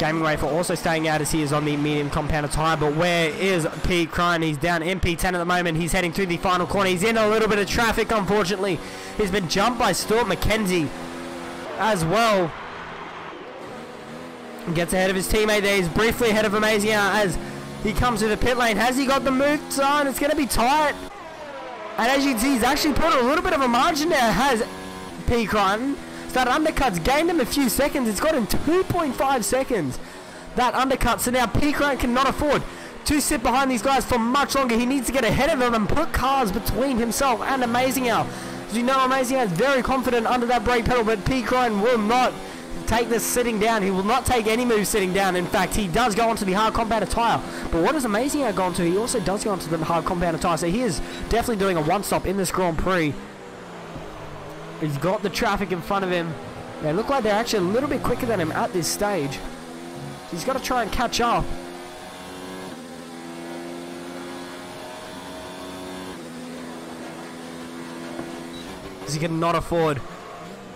Gaming Wafer also staying out as he is on the medium compound tyre. But where is P. Crine? He's down in P10 at the moment. He's heading through the final corner. He's in a little bit of traffic, unfortunately. He's been jumped by Stuart McKenzie as well. Gets ahead of his teammate there. He's briefly ahead of Amazing as he comes to the pit lane. Has he got the move on? It's going to be tight. And as you can see, he's actually put a little bit of a margin there. Has P. Crine. That undercut's gained him a few seconds. It's got him 2.5 seconds. That undercut. So now P. Crane cannot afford to sit behind these guys for much longer. He needs to get ahead of them and put cars between himself and Amazing Al. As you know, Amazing Al is very confident under that brake pedal, but P. Crane will not take this sitting down. He will not take any move sitting down. In fact, he does go onto the hard compounded tyre. But what does Amazing Al go onto? He also does go onto the hard compounded tyre. So he is definitely doing a one-stop in this Grand Prix. He's got the traffic in front of him. They look like they're actually a little bit quicker than him at this stage. He's got to try and catch up. Because he cannot afford.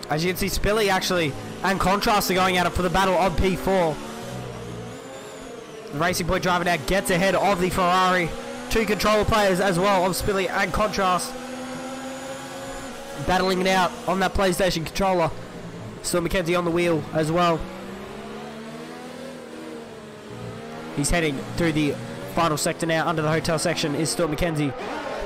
As you can see, Spilly actually and Contrast are going at it for the battle of P4. The Racing Point driver now gets ahead of the Ferrari. Two controller players as well of Spilly and Contrast, battling it out on that PlayStation controller. Still McKenzie on the wheel as well. He's heading through the final sector now. Under the hotel section is Stuart McKenzie.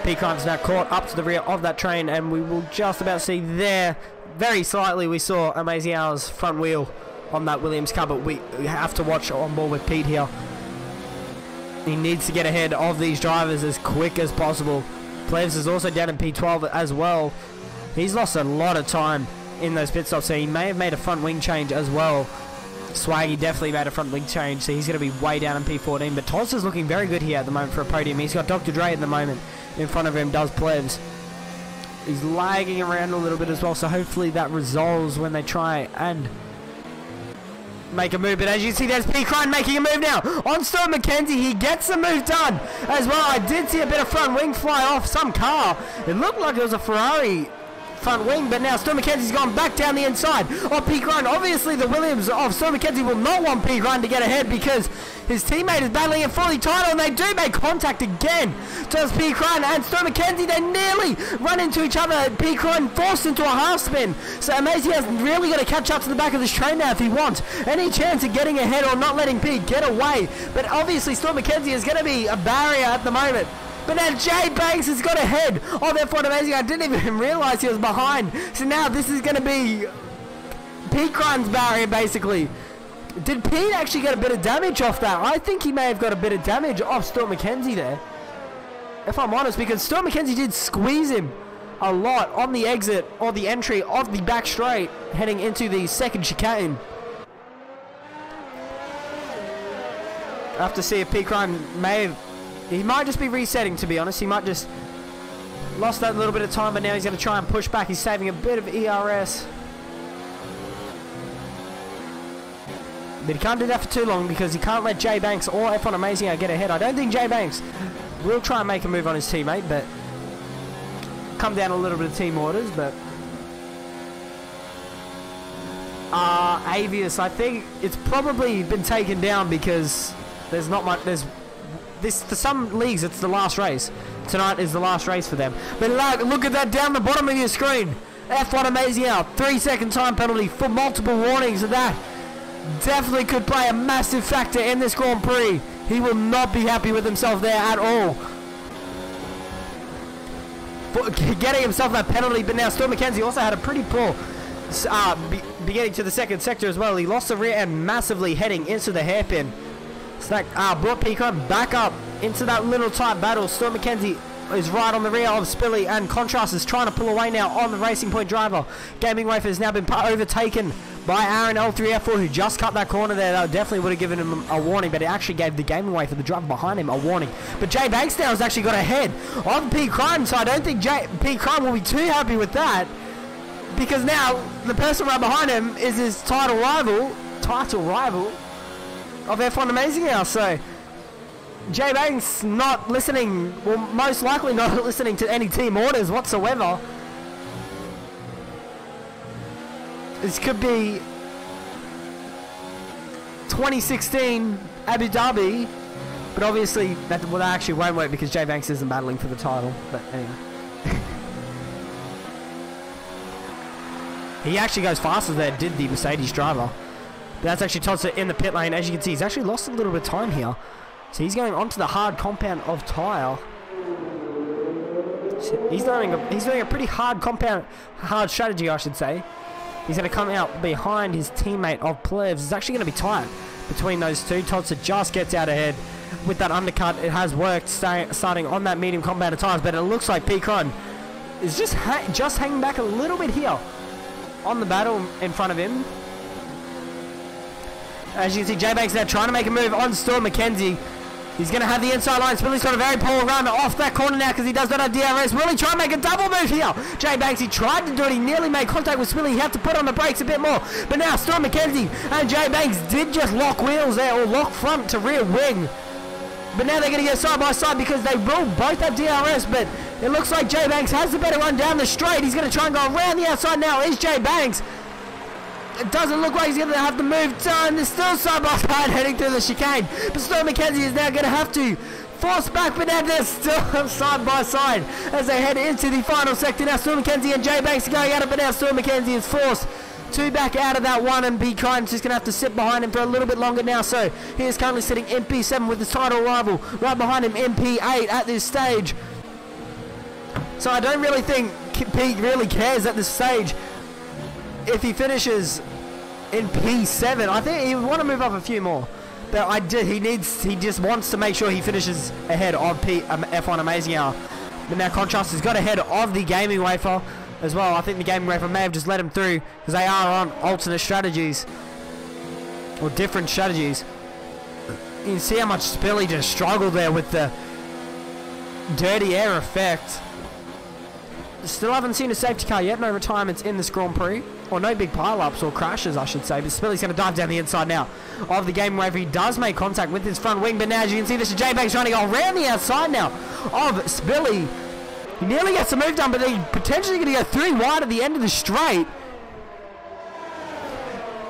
Peacon's now caught up to the rear of that train, and we will just about see there, very slightly, we saw Amazing Al's front wheel on that Williams car, but we have to watch on board with Pete here. He needs to get ahead of these drivers as quick as possible. Plevs is also down in P12 as well. He's lost a lot of time in those pit stops, so he may have made a front wing change as well. Swaggy definitely made a front wing change, so he's going to be way down in P14. But Toss is looking very good here at the moment for a podium. He's got Dr. Dre at the moment. In front of him does Plebs. He's lagging around a little bit as well, so hopefully that resolves when they try and make a move. But as you see, there's P. Crine making a move now on Stuart McKenzie. He gets the move done as well. I did see a bit of front wing fly off some car. It looked like it was a Ferrari front wing, but now Stuart McKenzie's gone back down the inside of P. Crine. Obviously the Williams of Stuart McKenzie will not want P. Crine to get ahead because his teammate is battling it fully title, and they do make contact again. Does P. Crine and Stuart McKenzie, they nearly run into each other. P. Crine forced into a half spin. So Amazing has really got to catch up to the back of this train now if he wants any chance of getting ahead or not letting P get away. But obviously Stuart McKenzie is going to be a barrier at the moment. But now Jay Banks has got ahead of F1 Amazing. I didn't even realise he was behind. So now this is going to be Pete Crine's barrier, basically. Did Pete actually get a bit of damage off that? I think he may have got a bit of damage off Stuart McKenzie there, if I'm honest, because Stuart McKenzie did squeeze him a lot on the exit or the entry of the back straight heading into the second chicane. I have to see if Pete Crine he might just be resetting, to be honest. He might just lost that little bit of time, but now he's going to try and push back. He's saving a bit of ERS. But he can't do that for too long because he can't let J Banks or F1 Amazing get ahead. I don't think J Banks will try and make a move on his teammate, but come down a little bit of team orders. But Avius, I think it's probably been taken down because there's not much. There's this for some leagues. It's the last race. Tonight is the last race for them. But look at that down the bottom of your screen. F1 Amazing out. 3-second time penalty for multiple warnings, and that definitely could play a massive factor in this Grand Prix. He will not be happy with himself there at all. For getting himself that penalty, but now Stuart McKenzie also had a pretty poor beginning to the second sector as well. He lost the rear end massively heading into the hairpin. So that brought Peacock back up into that little tight battle. Stuart McKenzie is right on the rear of Spilly, and Contrast is trying to pull away now on the Racing Point driver. Gaming Wafer has now been overtaken by Aaron L3F4, who just cut that corner there. That definitely would have given him a warning, but it actually gave the Gaming Wafer, the driver behind him, a warning. But Jay Banks now has actually got ahead of P. Crime, so I don't think P. Crime will be too happy with that, because now the person right behind him is his title rival of F1 Amazing now. So Jay Banks not listening, well, most likely not listening to any team orders whatsoever. This could be 2016 Abu Dhabi, but obviously that actually won't work because Jay Banks isn't battling for the title. But anyway, he actually goes faster than did the Mercedes driver. But that's actually Todser in the pit lane. As you can see, he's actually lost a little bit of time here. So he's going onto the hard compound of tyre. So he's doing a pretty hard strategy, I should say. He's going to come out behind his teammate of Plevs. It's actually going to be tight between those two. Todser just gets out ahead with that undercut. It has worked starting on that medium compound of tyres, but it looks like P-Con is just hanging back a little bit here on the battle in front of him. As you can see, J Banks now trying to make a move on Stuart McKenzie. He's going to have the inside line. Spilly's got a very poor run off that corner now because he does not have DRS. Will he try and make a double move here? J Banks, he tried to do it. He nearly made contact with Spilly. He had to put on the brakes a bit more. But now Stuart McKenzie and J Banks did just lock wheels there, or lock front to rear wing. But now they're going to go side by side because they will both have DRS. But it looks like J Banks has the better run down the straight. He's going to try and go around the outside now. Is J Banks. It doesn't look like he's going to have the move done. They're still side by side heading through the chicane. But Stuart McKenzie is now going to have to force back, but now they're still side by side as they head into the final sector. Now Stuart McKenzie and J Banks are going at it, but now Stuart McKenzie is forced to back out of that one, and Be Kind just going to have to sit behind him for a little bit longer now. So he is currently sitting in P7 with his title rival right behind him in P8 at this stage. So I don't really think Pete really cares at this stage if he finishes in P7. I think he would want to move up a few more, but he just wants to make sure he finishes ahead of F1 Amazing Hour. But now Contrast has got ahead of the Gaming Wafer as well. I think the Gaming Wafer may have just let him through because they are on alternate strategies or different strategies. You can see how much Spilly just struggled there with the dirty air effect. Still haven't seen a safety car yet. No retirements in this Grand Prix. Or no big pile-ups or crashes, I should say. But Spilly's going to dive down the inside now of the Gaming Wafer. He does make contact with his front wing. But now, as you can see, this is J Banks trying to go around the outside now of Spilly. He nearly gets the move done, but he's potentially going to go 3 wide at the end of the straight.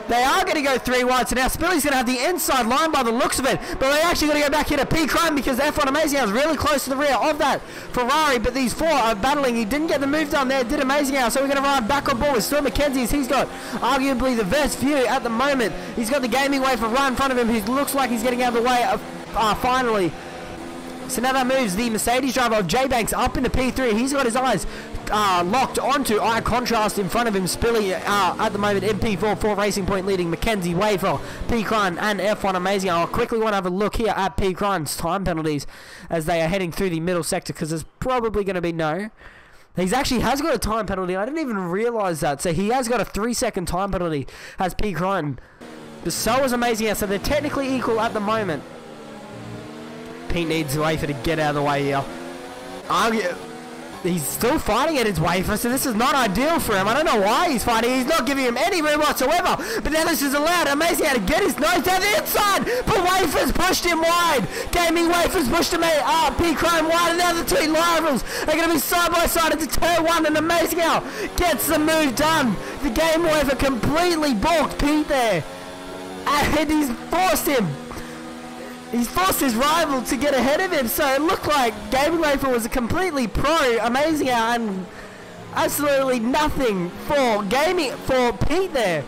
They are going to go 3 wide, so now Spilly's going to have the inside line by the looks of it. But they're actually going to go back here to P. Crime because F1 Amazing Hour is really close to the rear of that Ferrari. But these 4 are battling. He didn't get the move done there, did Amazing Hour. So we're going to ride back on board with Stuart McKenzie. He's got arguably the best view at the moment. He's got the Gaming Wafer right in front of him. He looks like he's getting out of the way finally. So now that moves the Mercedes driver of J Banks up into P3. He's got his eyes locked onto Contrast in front of him. Spilly at the moment in P4 for Racing Point leading Mackenzie, Wafer, P. Crime and F1 Amazing. I quickly want to have a look here at P. Crime's time penalties as they are heading through the middle sector because there's probably going to be no. He actually has got a time penalty. I didn't even realise that. So he has got a 3-second time penalty as P. Crime. But so is Amazing. So they're technically equal at the moment. Pete needs Wafer to get out of the way here. he's still fighting at his wafer, so this is not ideal for him. I don't know why he's fighting. He's not giving him any room whatsoever. But now this is allowed. Amazing how to get his nose down the inside. But Wafer's pushed him wide. Gaming Wafer's pushed him up. P-Crime wide, and now the two rivals are going to be side by side into turn one. And Amazing how gets the move done. The Game Wafer completely balked Pete there. And he's forced him. He's forced his rival to get ahead of him, so it looked like Gaming Wafer was a completely pro. Amazing how, and absolutely nothing for Pete there.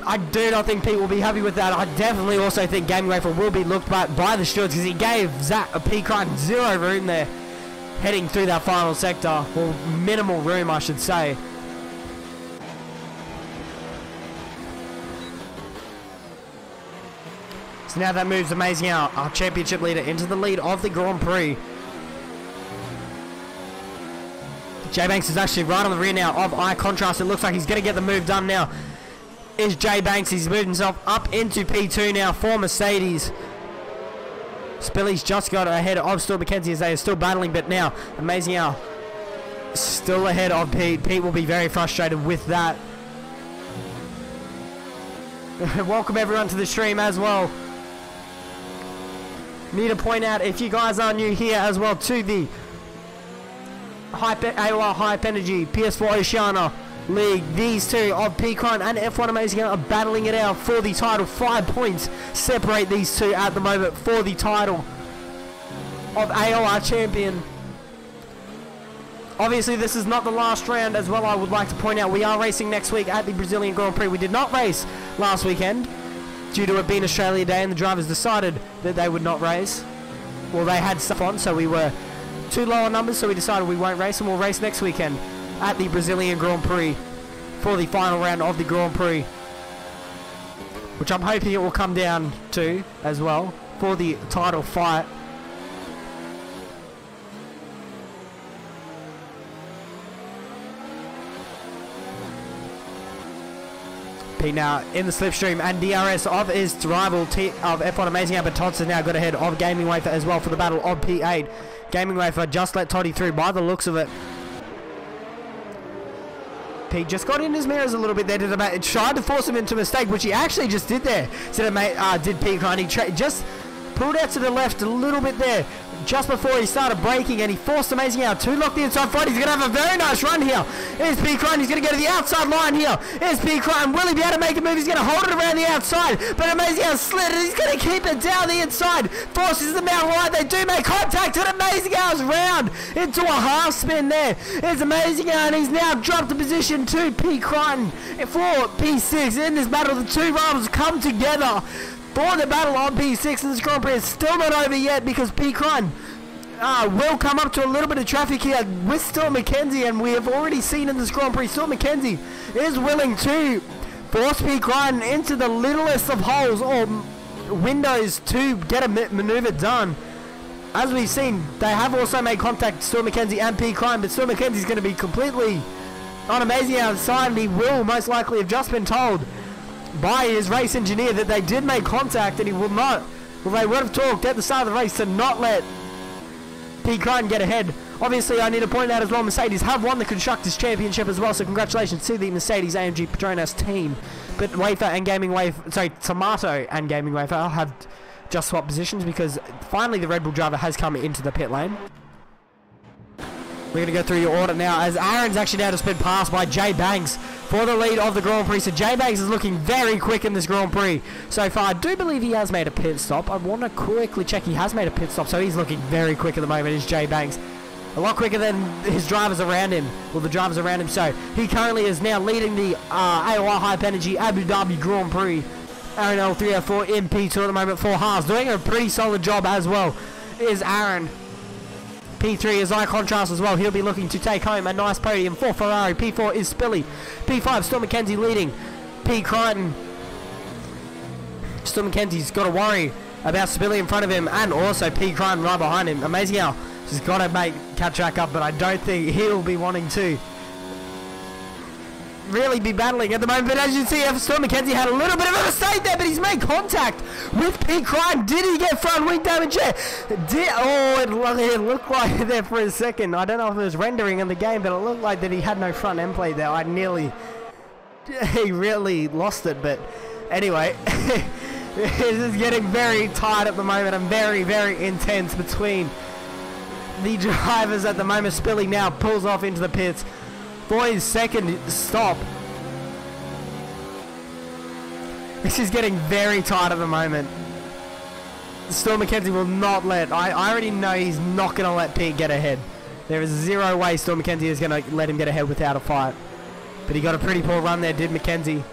I do not think Pete will be happy with that. I definitely also think Gaming Wafer will be looked at by the stewards because he gave P-Crime zero room there heading through that final sector, or minimal room I should say. So now that moves Amazing out, our championship leader, into the lead of the Grand Prix. J Banks is actually right on the rear now of Eye Contrast. It looks like he's going to get the move done now. Is J Banks. He's moved himself up into P2 now for Mercedes. Spilly's just got ahead of Stuart McKenzie as they are still battling, but now Amazing out still ahead of Pete. Pete will be very frustrated with that. Welcome everyone to the stream as well. Need to point out, if you guys are new here as well, to the AOR Hype Energy PS4 Oceania League, these two of P-Crime and F1 Amazing are battling it out for the title. 5 points separate these two at the moment for the title of AOR champion. Obviously this is not the last round as well. I would like to point out we are racing next week at the Brazilian Grand Prix. We did not race last weekend due to it being Australia Day, and the drivers decided that they would not race. Well, they had stuff on, so we were too low on numbers, so we decided we won't race, and we'll race next weekend at the Brazilian Grand Prix for the final round of the Grand Prix, which I'm hoping it will come down to as well for the title fight. Pete now in the slipstream, and DRS of his rival of F1 Amazing, but Tots has now got ahead of Gaming Wafer as well for the battle of P8. Gaming Wafer just let Toddy through by the looks of it. Pete just got in his mirrors a little bit there. Tried to force him into a mistake, which he actually just did there. Did Pete Crime. He just pulled out to the left a little bit there just before he started braking, and he forced Amazing out to lock the inside front. He's going to have a very nice run here. Here's P-Crime. He's going to go to the outside line here. Here's P-Crime. Will he be able to make a move? He's going to hold it around the outside, but Amazing out slid, and he's going to keep it down the inside. Forces them out wide. They do make contact, and Amazing out's round into a half spin there. Here's Amazing out, and he's now dropped the position to P-Crime for P6. In this battle, the two rivals come together for the battle on P6, and this Grand Prix is still not over yet because P-Crime will come up to a little bit of traffic here with Stuart McKenzie, and we have already seen in this Grand Prix Stuart McKenzie is willing to force P-Crime into the littlest of holes or windows to get a maneuver done. As we've seen, they have also made contact, Stuart McKenzie and P-Crime, but Stuart McKenzie's going to be completely on Amazing outside, and he will most likely have just been told by his race engineer that they did make contact, and he will not, well, they would have talked at the start of the race to not let P-Crime get ahead. Obviously, I need to point out as well, Mercedes have won the Constructors' Championship as well, so congratulations to the Mercedes AMG Petronas team. But Wafer and Gaming Wafer, sorry, Tomato and Gaming Wafer have just swapped positions because finally the Red Bull driver has come into the pit lane. We're going to go through your order now, as Aaron's actually now just been passed by J Banks for the lead of the Grand Prix. So J Banks is looking very quick in this Grand Prix so far. I do believe he has made a pit stop. I want to quickly check. He has made a pit stop, so he's looking very quick at the moment, is J Banks. A lot quicker than his drivers around him, or the drivers around him. So he currently is now leading the AOR Hype Energy Abu Dhabi Grand Prix. Aaron L304 in P2 at the moment for Haas, doing a pretty solid job as well is Aaron. P3 is Eye Contrast as well. He'll be looking to take home a nice podium for Ferrari. P4 is Spilly. P5, Stuart McKenzie leading. P. Crichton. Stuart McKenzie's got to worry about Spilly in front of him, and also P. Crichton right behind him. Amazing how he's got to catch back up, but I don't think he'll be wanting to. really be battling at the moment. But as you see, Storm McKenzie had a little bit of a mistake there, but he's made contact with Pete Crime. Did he get front wing damage there? It looked like there for a second. I don't know if it was rendering in the game, but it looked like that he had no front end plate there. He really lost it, but anyway. This is getting very tight at the moment and very, very intense between the drivers at the moment. Spilly now pulls off into the pits for his second stop. This is getting very tight at the moment. Storm McKenzie will not let... I already know he's not going to let Pete get ahead. There is zero way Storm McKenzie is going to let him get ahead without a fight. But he got a pretty poor run there, did McKenzie.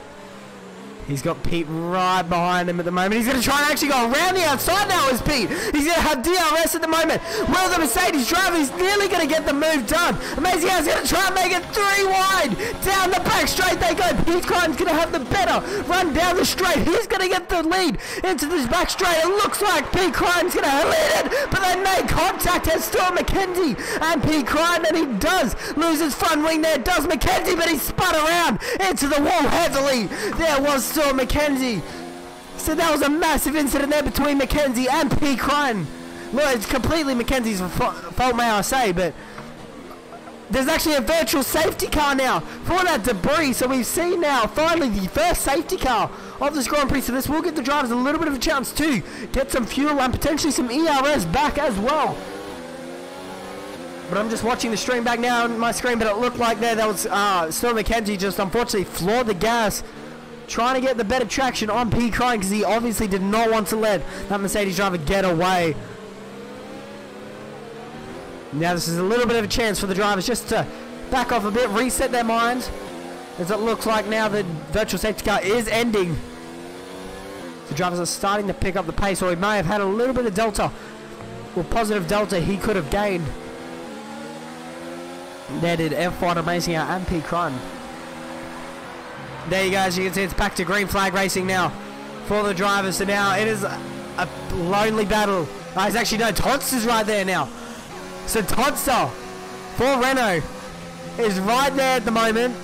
He's got Pete right behind him at the moment. He's going to try and actually go around the outside now as Pete. He's going to have DRS at the moment. Well, the Mercedes driver is nearly going to get the move done. Amazing House going to try and make it 3 wide. Down the back straight they go. Pete Crime's going to have the better run down the straight. He's going to get the lead into this back straight. It looks like Pete Crime's going to lead it, but they made contact as Storm McKenzie and Pete Crime, and he does lose his front wing there. Does McKenzie, but he spun around into the wall heavily. There was Storm McKenzie. So that was a massive incident there between McKenzie and Pete Crime. Well, it's completely McKenzie's fault, may I say, but there's actually a virtual safety car now for that debris. So we've seen now finally the first safety car of this Grand Prix. So this will give the drivers a little bit of a chance to get some fuel and potentially some ERS back as well. But I'm just watching the stream back now on my screen, but it looked like that was Storm McKenzie just unfortunately floored the gas, trying to get the better traction on Pete Crime because he obviously did not want to let that Mercedes driver get away. Now this is a little bit of a chance for the drivers just to back off a bit, reset their minds, as it looks like now the virtual safety car is ending. The drivers are starting to pick up the pace, or he may have had a little bit of delta, or positive delta he could have gained. There did F1 Amazing Out and Pete Crime. There you go, as you can see, it's back to green flag racing now for the drivers. So now it is a lonely battle. It's actually no, Tonster's right there now. So Tonster for Renault is right there at the moment.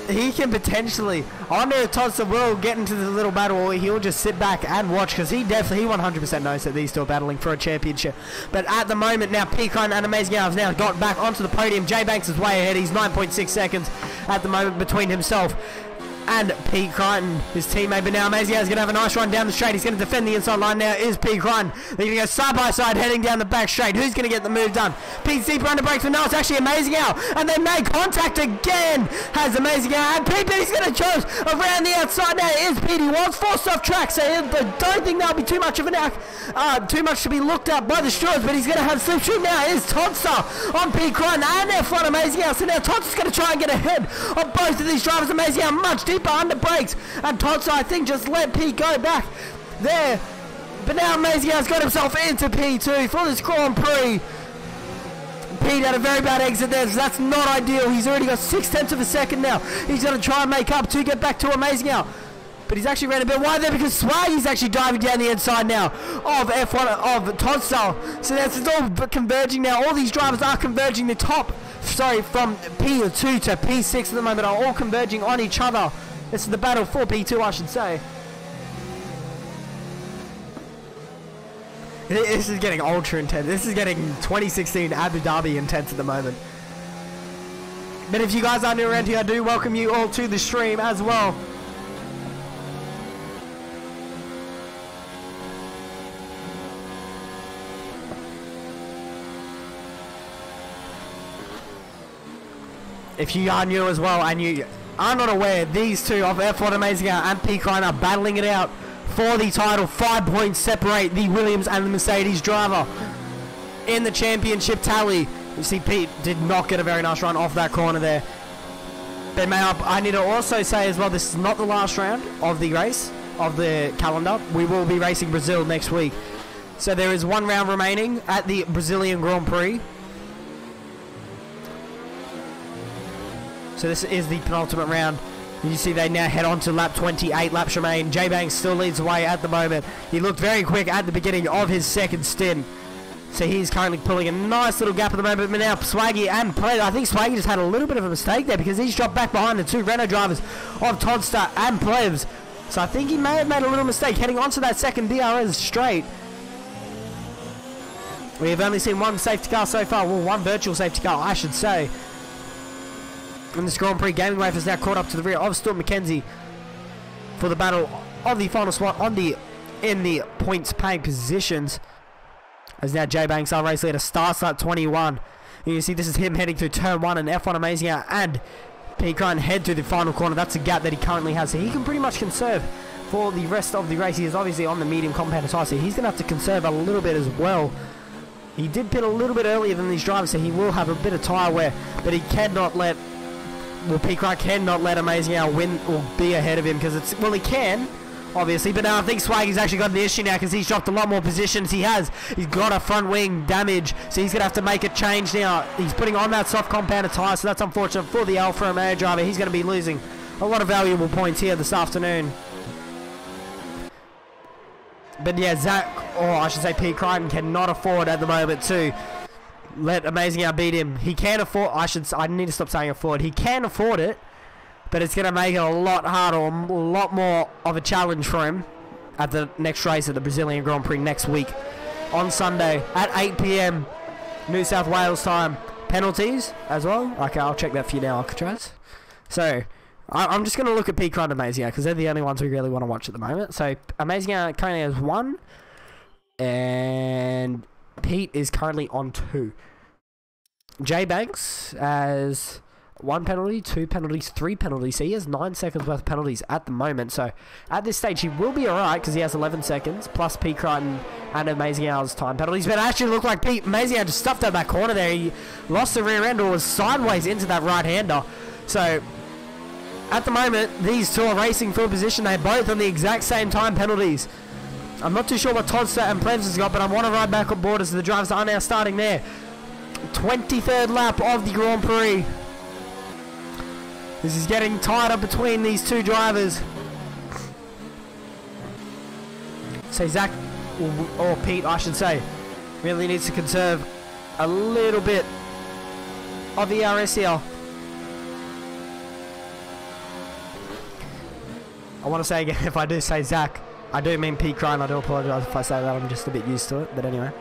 He can potentially, I wonder if Tonster will get into this little battle, or he'll just sit back and watch, because he 100% knows that these two are battling for a championship. But at the moment now, Pete Crime and Amazing Hours now got back onto the podium. J Banks is way ahead. He's 9.6 seconds at the moment between himself and Pete Crichton, his teammate. But now Amazing is going to have a nice run down the straight. He's going to defend the inside line now, is Pete Crichton. They're going to go side by side heading down the back straight. Who's going to get the move done? Pete's deeper under brakes, but no, it's actually Amazing Out. And they made contact again. Has Amazing Out. And Pete's going to choose around the outside now. Is Pete. He wants forced off track, so I don't think that'll be too much of an too much to be looked at by the stewards, but he's going to have slipstream now. Is Tonster on Pete Crichton and F1 Amazing Out. So now Tonster's going to try and get ahead of both of these drivers. Amazing Out much deeper under brakes, and Tonster, I think, just let Pete go back there. But now Amazing Out's got himself into P2 for this Grand Prix. Pete had a very bad exit there, so that's not ideal. He's already got 0.6 of a second now. He's going to try and make up to get back to Amazing Out. But he's actually ran a bit wide there because Swaggy's actually diving down the inside now of F1 of Tonster. So that's all converging now. All these drivers are converging the top. Sorry, from P2 to P6 at the moment are all converging on each other. This is the battle for P2, I should say. This is getting ultra intense. This is getting 2016 Abu Dhabi intense at the moment. But if you guys are new around here, I do welcome you all to the stream as well. If you are new as well and you are not aware, these two of F1 Amazing Out and Pete Crichton are battling it out for the title. 5 points separate the Williams and the Mercedes driver in the championship tally. You see Pete did not get a very nice run off that corner there. But I need to also say as well, this is not the last round of the race, of the calendar. We will be racing Brazil next week. So there is one round remaining at the Brazilian Grand Prix. So this is the penultimate round. You see they now head on to lap 28, laps remain. J Banks still leads the way at the moment. He looked very quick at the beginning of his second stint. So he's currently pulling a nice little gap at the moment. But now Swaggy and Pleb, I think Swaggy just had a little bit of a mistake there because he's dropped back behind the two Renault drivers of Todster and Plebs. So I think he may have made a little mistake heading onto that second DRS straight. We have only seen one safety car so far, well, one virtual safety car, I should say. And this Grand Prix Gaming Wave has now caught up to the rear of Stuart McKenzie for the battle of the final spot in the points paying positions. As now J Banks, our race leader, starts at 21. You can see this is him heading through turn 1 and F1 Amazing Hour and Pete Ryan head through the final corner. That's a gap that he currently has, so he can pretty much conserve for the rest of the race. He is obviously on the medium compound tire, so he's going to have to conserve a little bit as well. He did pit a little bit earlier than these drivers, so he will have a bit of tyre wear, but he cannot let, well, Pete Ryan cannot let Amazing Hour win or be ahead of him, because it's, well, he can, obviously, but now I think Swaggy's actually got an issue now because he's dropped a lot more positions. He's got a front wing damage, so he's going to have to make a change now. He's putting on that soft compounded tyre, so that's unfortunate for the Alfa Romeo driver. He's going to be losing a lot of valuable points here this afternoon. But yeah, Zach, or I should say Pete Crichton, cannot afford at the moment to let Amazing Hour beat him. He can afford, I need to stop saying afford. He can afford it, but it's going to make it a lot harder, a lot more of a challenge for him at the next race at the Brazilian Grand Prix next week on Sunday at 8 PM New South Wales time. Penalties as well. Okay, I'll check that for you now, Alcatraz. So I'm just going to look at Pete Crichton and Amazing Hour because they're the only ones we really want to watch at the moment. So Amazing Hour currently has 1, and Pete is currently on 2. J Banks has 1 penalty, 2 penalties, 3 penalties. So he has 9 seconds worth of penalties at the moment. So at this stage, he will be alright because he has 11 seconds plus Pete Crichton and Amazing Hour's time penalties. But it actually looked like Amazing Hour just stuffed out that corner there. He lost the rear end or was sideways into that right-hander. So at the moment, these two are racing for a position. They're both on the exact same time penalties. I'm not too sure what Todster and Plebs has got, but I want to ride back on board as the drivers are now starting there. 23rd lap of the Grand Prix. This is getting tied up between these two drivers. So Zach, or Pete I should say, really needs to conserve a little bit of ERS here. I want to say again, if I do say Zach, I do mean Pete Crichton. I do apologise if I say that. I'm just a bit used to it. But anyway.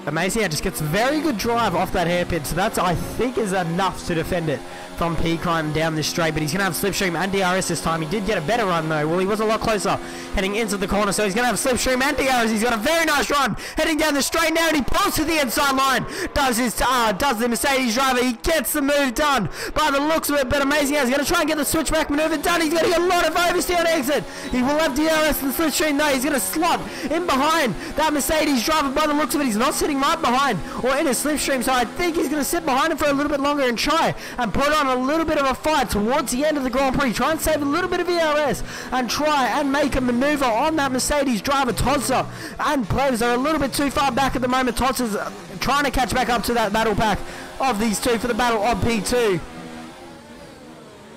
Amazing Hour just gets very good drive off that hairpin. So that's, I think, is enough to defend it from Pete Crichton down this straight. But he's going to have slipstream and DRS this time. He did get a better run though. Well, he was a lot closer heading into the corner. So he's going to have slipstream and DRS. He's got a very nice run heading down the straight now. And he pulls to the inside line. Does the Mercedes driver. He gets the move done by the looks of it. But Amazing Hour is going to try and get the switchback maneuver done. He's going to get a lot of oversteer on exit. He will have DRS and slipstream though. He's going to slot in behind that Mercedes driver by the looks of it. He's not sitting right behind or in his slipstream, so I think he's going to sit behind him for a little bit longer and try and put on a little bit of a fight towards the end of the Grand Prix. Try and save a little bit of ERS and try and make a maneuver on that Mercedes driver. Todster and Plebs are a little bit too far back at the moment. Todster's trying to catch back up to that battle pack of these two for the battle of P2.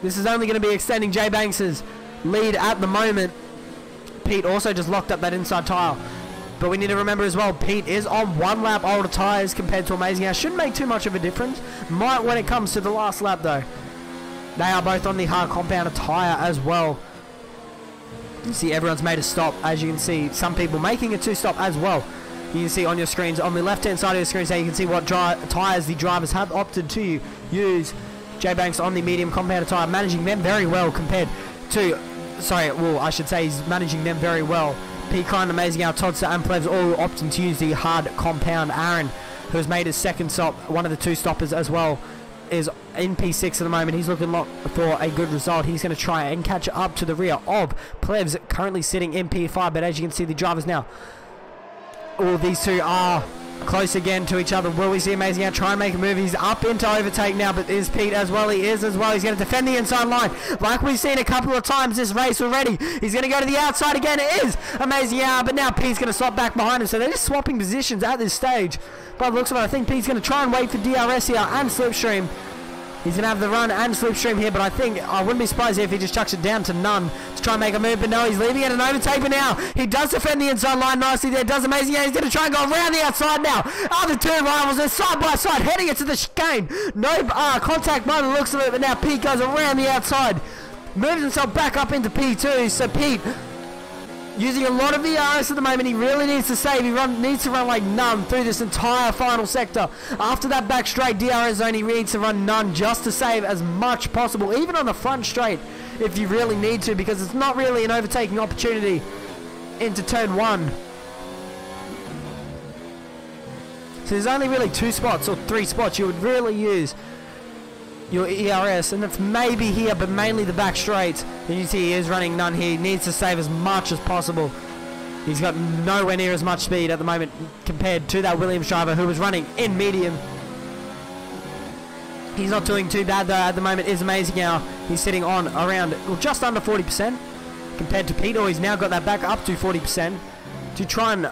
This is only going to be extending J Banks's lead at the moment. Pete also just locked up that inside tyre. But we need to remember as well, Pete is on 1 lap older tyres compared to Amazing Hour. Shouldn't make too much of a difference. Might when it comes to the last lap though. They are both on the hard compounded tyre as well. You see everyone's made a stop. As you can see, some people making a 2-stop as well. You can see on your screens, on the left hand side of your screen, so you can see what tyres the drivers have opted to use. J Banks on the medium compounded tyre, managing them very well compared to, I should say he's managing them very well. Pete Crichton, Amazing Hour, Todster and Plebs all opting to use the hard compound. Aaron, who has made his second stop, one of the 2 stoppers as well, is in P6 at the moment. He's looking for a good result. He's going to try and catch up to the rear of Plebs, currently sitting in P5. But as you can see, the drivers now, all these two are close again to each other. Will we see Amazing Hour try and make a move? He's up into overtake now, but is Pete as well? He is as well. He's going to defend the inside line like we've seen a couple of times this race already. He's going to go to the outside again. It is Amazing Hour, but now Pete's going to swap back behind him. So they're just swapping positions at this stage. By the looks of it, I think Pete's going to try and wait for DRS here and slipstream. He's going to have the run and slipstream here, but I think I wouldn't be surprised if he just chucks it down to none to try and make a move, but no, he's leaving it an overtake, but now he does defend the inside line nicely there, does amazing. Yeah, he's going to try and go around the outside now. The two rivals are side by side, heading into the chicane. No contact by the looks of it, but now Pete goes around the outside, moves himself back up into P2, so Pete using a lot of VRS at the moment. He really needs to save. He needs to run like none through this entire final sector. After that back straight DRS zone, he needs to run none just to save as much possible, even on the front straight if you really need to, because it's not really an overtaking opportunity into turn 1. So there's only really 2 spots or 3 spots you would really use your ERS, and that's maybe here, but mainly the back straights. And you see he is running none here. He needs to save as much as possible. He's got nowhere near as much speed at the moment compared to that Williams driver who was running in medium. He's not doing too bad though at the moment. Is amazing how he's sitting on around, well, just under 40% compared to Peter. He's now got that back up to 40% to try and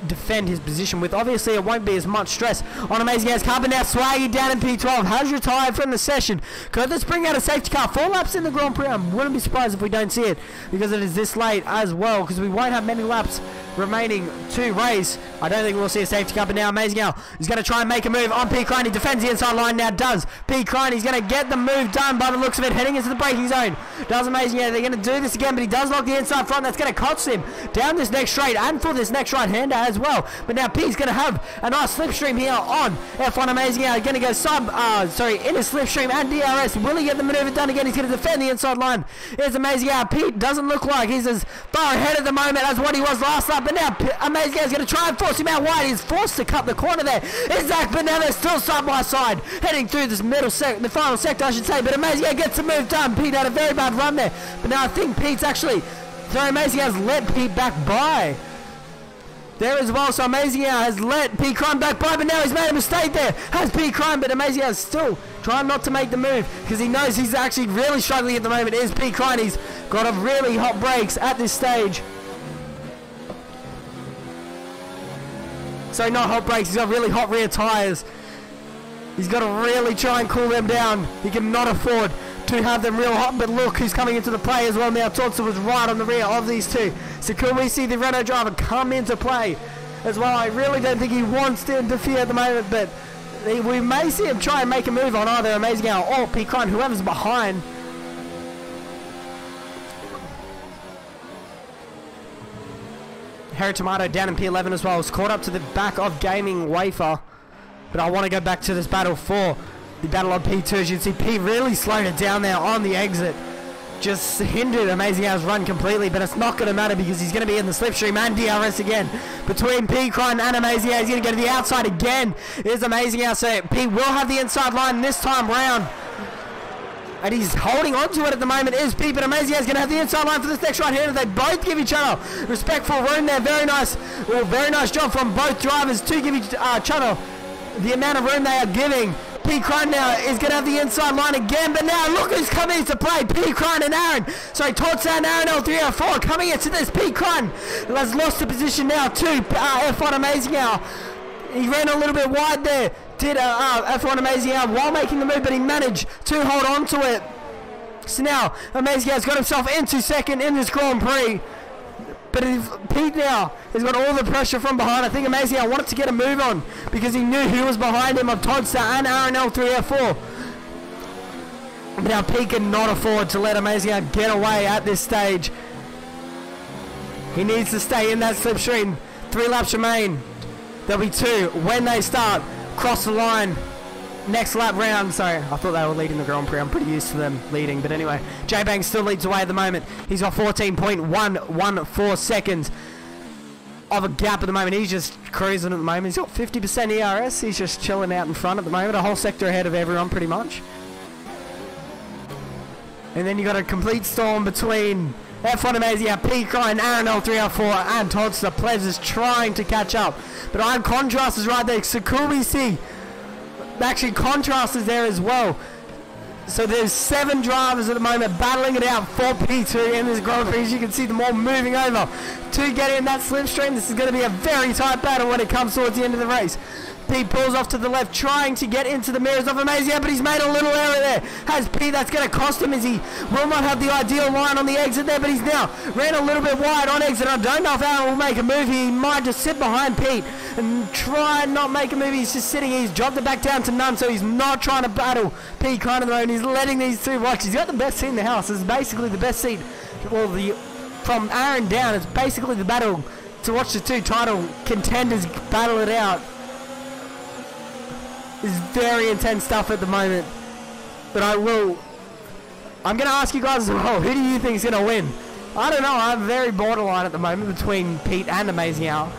defend his position with. Obviously it won't be as much stress on Amazing Air's car, but now Swaggy down in P12 has retired from the session. Could this bring out a safety car? 4 laps in the Grand Prix. I wouldn't be surprised if we don't see it, because it is this late as well, because we won't have many laps remaining to race. I don't think we'll see a safety car, but now Amazing Al is going to try and make a move on P. Klein. He defends the inside line now, does P. Klein. He's going to get the move done by the looks of it, heading into the braking zone. Does Amazing Al. They're going to do this again, but he does lock the inside front. That's going to cost him down this next straight and for this next right-hander as well. But now P's going to have a nice slipstream here on F1 Amazing Al. Going to go in his slipstream and DRS. Will he get the maneuver done again? He's going to defend the inside line. Here's Amazing Al. Pete doesn't look like he's as far ahead at the moment as what he was last lap, but now Amazing Al is going to try and force him out wide. He's forced to cut the corner there. It's Zach, but now they're still side by side, heading through this the final sector, I should say. But Amazing Al gets the move done. Pete had a very bad run there, but now I think Pete's actually, Amazing Al has let Pete back by there as well. So Amazing Al has let Pete Crime back by, but now he's made a mistake there. Has Pete Crime, but Amazing Al is still trying not to make the move because he knows he's actually really struggling at the moment. Is Pete Crime. He's got a really hot brakes at this stage. So not hot brakes, he's got really hot rear tyres. He's got to really try and cool them down. He cannot afford to have them real hot, but look who's coming into the play as well now. Tortza was right on the rear of these two. So could we see the Renault driver come into play as well? I really don't think he wants to interfere at the moment, but we may see him try and make a move on either Amazing Al or Pete Klein, whoever's behind. Harry Tomato down in P11 as well. Is caught up to the back of Gaming Wafer. But I want to go back to this battle for the battle on P2. As you can see, P really slowed it down there on the exit. Just hindered Amazing Al's run completely, but it's not going to matter because he's going to be in the slipstream and DRS again. Between P, Klein and Amazing Al, he's going to go to the outside again. Here's Amazing Al, so P will have the inside line this time round. And he's holding on to it at the moment. Is Pete, but Amazing Al's going to have the inside line for this next right hander. They both give each other respectful room there. Very nice job from both drivers to give each other the amount of room they are giving. Pete Crane now is going to have the inside line again, but now look who's coming into play. Pete Crane and Aaron. Sorry, Tortza and Aaron L304 coming into this. Pete Crane has lost the position now to F1 Amazing Al. He ran a little bit wide there. Did F1 Amazing Al while making the move, but he managed to hold on to it. So now Amazing Al's got himself into second in this Grand Prix. But Pete now has got all the pressure from behind. I think Amazing Al wanted to get a move on because he knew who was behind him of Todster and Aaron L304. But now Pete cannot afford to let Amazing Al get away at this stage. He needs to stay in that slipstream. 3 laps remain. There'll be 2 when they start. Cross the line. Next lap round. Sorry, I thought they were leading the Grand Prix. I'm pretty used to them leading. But anyway, J-Bang still leads away at the moment. He's got 14.114 seconds of a gap at the moment. He's just cruising at the moment. He's got 50% ERS. He's just chilling out in front at the moment. A whole sector ahead of everyone pretty much. And then you got a complete storm between F1 Amazing Al, P. Klein, Aaron L304 and Todster. Plez is trying to catch up. But Iron Contrast is right there. So cool we see. Actually, Contrast is there as well. So there's 7 drivers at the moment battling it out for P2 in this Grand Prix. As you can see them all moving over to get in that slipstream. This is going to be a very tight battle when it comes towards the end of the race. Pete pulls off to the left, trying to get into the mirrors of Amazing, but he's made a little error there. Has Pete, that's going to cost him as he will not have the ideal line on the exit there, but he's now ran a little bit wide on exit. I don't know if Aaron will make a move. He might just sit behind Pete and try and not make a move. He's just sitting, he's dropped it back down to none, so he's not trying to battle Pete kind of the moment. He's letting these two watch. He's got the best seat in the house. It's basically the best seat, well, from Aaron down, it's basically the battle to watch the two title contenders battle it out. It's very intense stuff at the moment. But I'm going to ask you guys as well, who do you think is going to win? I don't know, I'm very borderline at the moment between Pete and Amazing Al.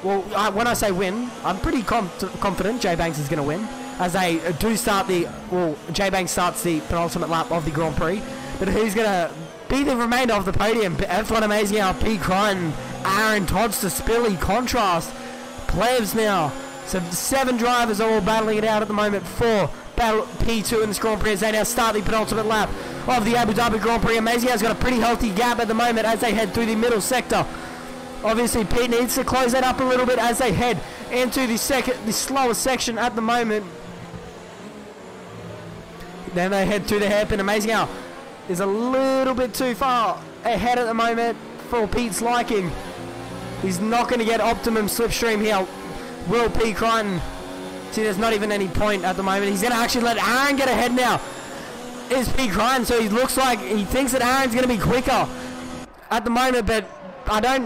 Well, when I say win, I'm pretty confident J Banks is going to win. As they do start J Banks starts the penultimate lap of the Grand Prix. But who's going to be the remainder of the podium? F1 Amazing Al, Pete Crichton, Aaron Toddster, Spilly, Contrast, Plebs now. So 7 drivers are all battling it out at the moment for battle P2 in this Grand Prix as they now start the penultimate lap of the Abu Dhabi Grand Prix. Amazing has got a pretty healthy gap at the moment as they head through the middle sector. Obviously Pete needs to close that up a little bit as they head into the slower section at the moment. Then they head through the hairpin. Amazing Al is a little bit too far ahead at the moment for Pete's liking. He's not going to get optimum slipstream here. Will Pete Crichton? See, there's not even any point at the moment. He's going to actually let Aaron get ahead now. Is Pete Crichton, so he looks like he thinks that Aaron's going to be quicker at the moment, but I don't.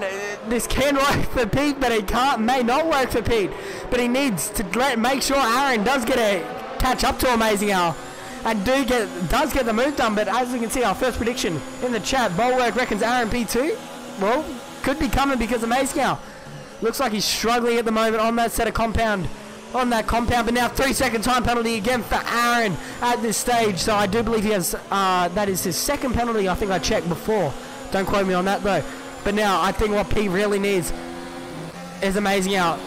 This can work for Pete, but it may not work for Pete. But he needs to make sure Aaron does get a catch up to Amazing Al, and does get the move done. But as you can see, our first prediction in the chat, Bulwark reckons Aaron P2. Well, could be coming because Amazing Al looks like he's struggling at the moment on that set of compound. But now 3-second time penalty again for Aaron at this stage. So I do believe he has, that is his second penalty. I think I checked before. Don't quote me on that though. But now I think what Pete really needs is Amazing Al.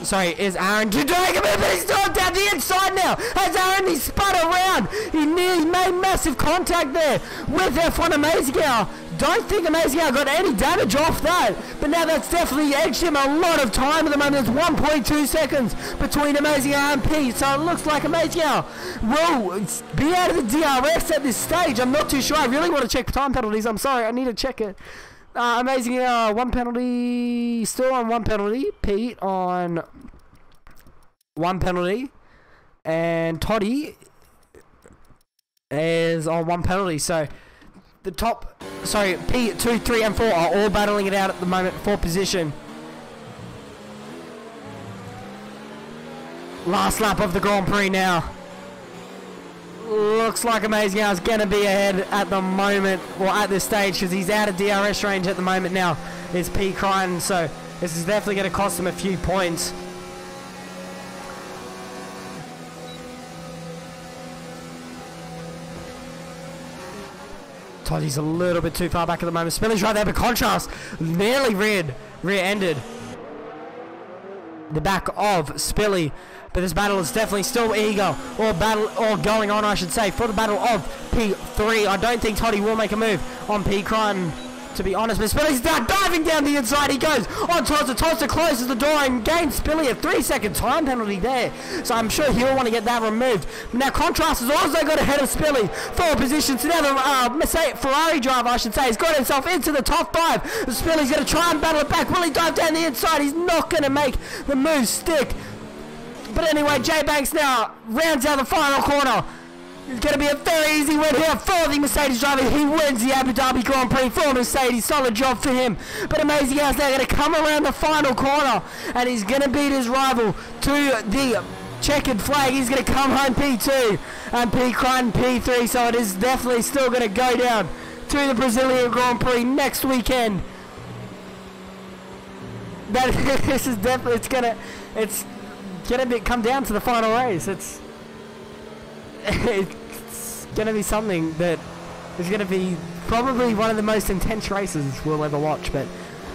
Sorry, is Aaron to drag him in, but he's not down the inside now. As Aaron, he spun around. He nearly made massive contact there with F1 Amazing Al. Don't think Amazing Al got any damage off that, but now that's definitely edged him a lot of time at the moment. There's 1.2 seconds between Amazing Al and Pete, so it looks like Amazing Al will be out of the DRS at this stage. I'm not too sure. I really want to check time penalties. I'm sorry, I need to check it. Amazing Al, 1 penalty, still on 1 penalty. Pete on 1 penalty, and Toddy is on 1 penalty. So the top, sorry, P 2, 3, and 4 are all battling it out at the moment for position. Last lap of the Grand Prix now. Looks like Amazing Al is going to be ahead at the moment, or at this stage, because he's out of DRS range at the moment now. It's Pete Crichton, so this is definitely going to cost him a few points. Toddy's a little bit too far back at the moment. Spilly's right there, but Contrast nearly rear-ended the back of Spilly. But this battle is definitely still eager, or going on, I should say, for the battle of P3. I don't think Toddy will make a move on Pete Crichton, to be honest. But Spilly's diving down the inside. He goes on Toddster. Toddster closes the door and gains Spilly a 3-second time penalty there. So I'm sure he'll want to get that removed. Now Contrast has also got ahead of Spilly for position. So now the Ferrari driver, I should say, has got himself into the top 5. Spilly's going to try and battle it back. Will he dive down the inside? He's not going to make the move stick. But anyway, J Banks now rounds out the final corner. It's going to be a very easy win here for the Mercedes driver. He wins the Abu Dhabi Grand Prix for Mercedes. Solid job for him. But Amazing Al's now going to come around the final corner, and he's going to beat his rival to the checkered flag. He's going to come home P2 and Pete Crichton P3. So it is definitely still going to go down to the Brazilian Grand Prix next weekend. This is definitely, it's gonna come down to the final race. It's gonna be something that is gonna be probably one of the most intense races we'll ever watch. But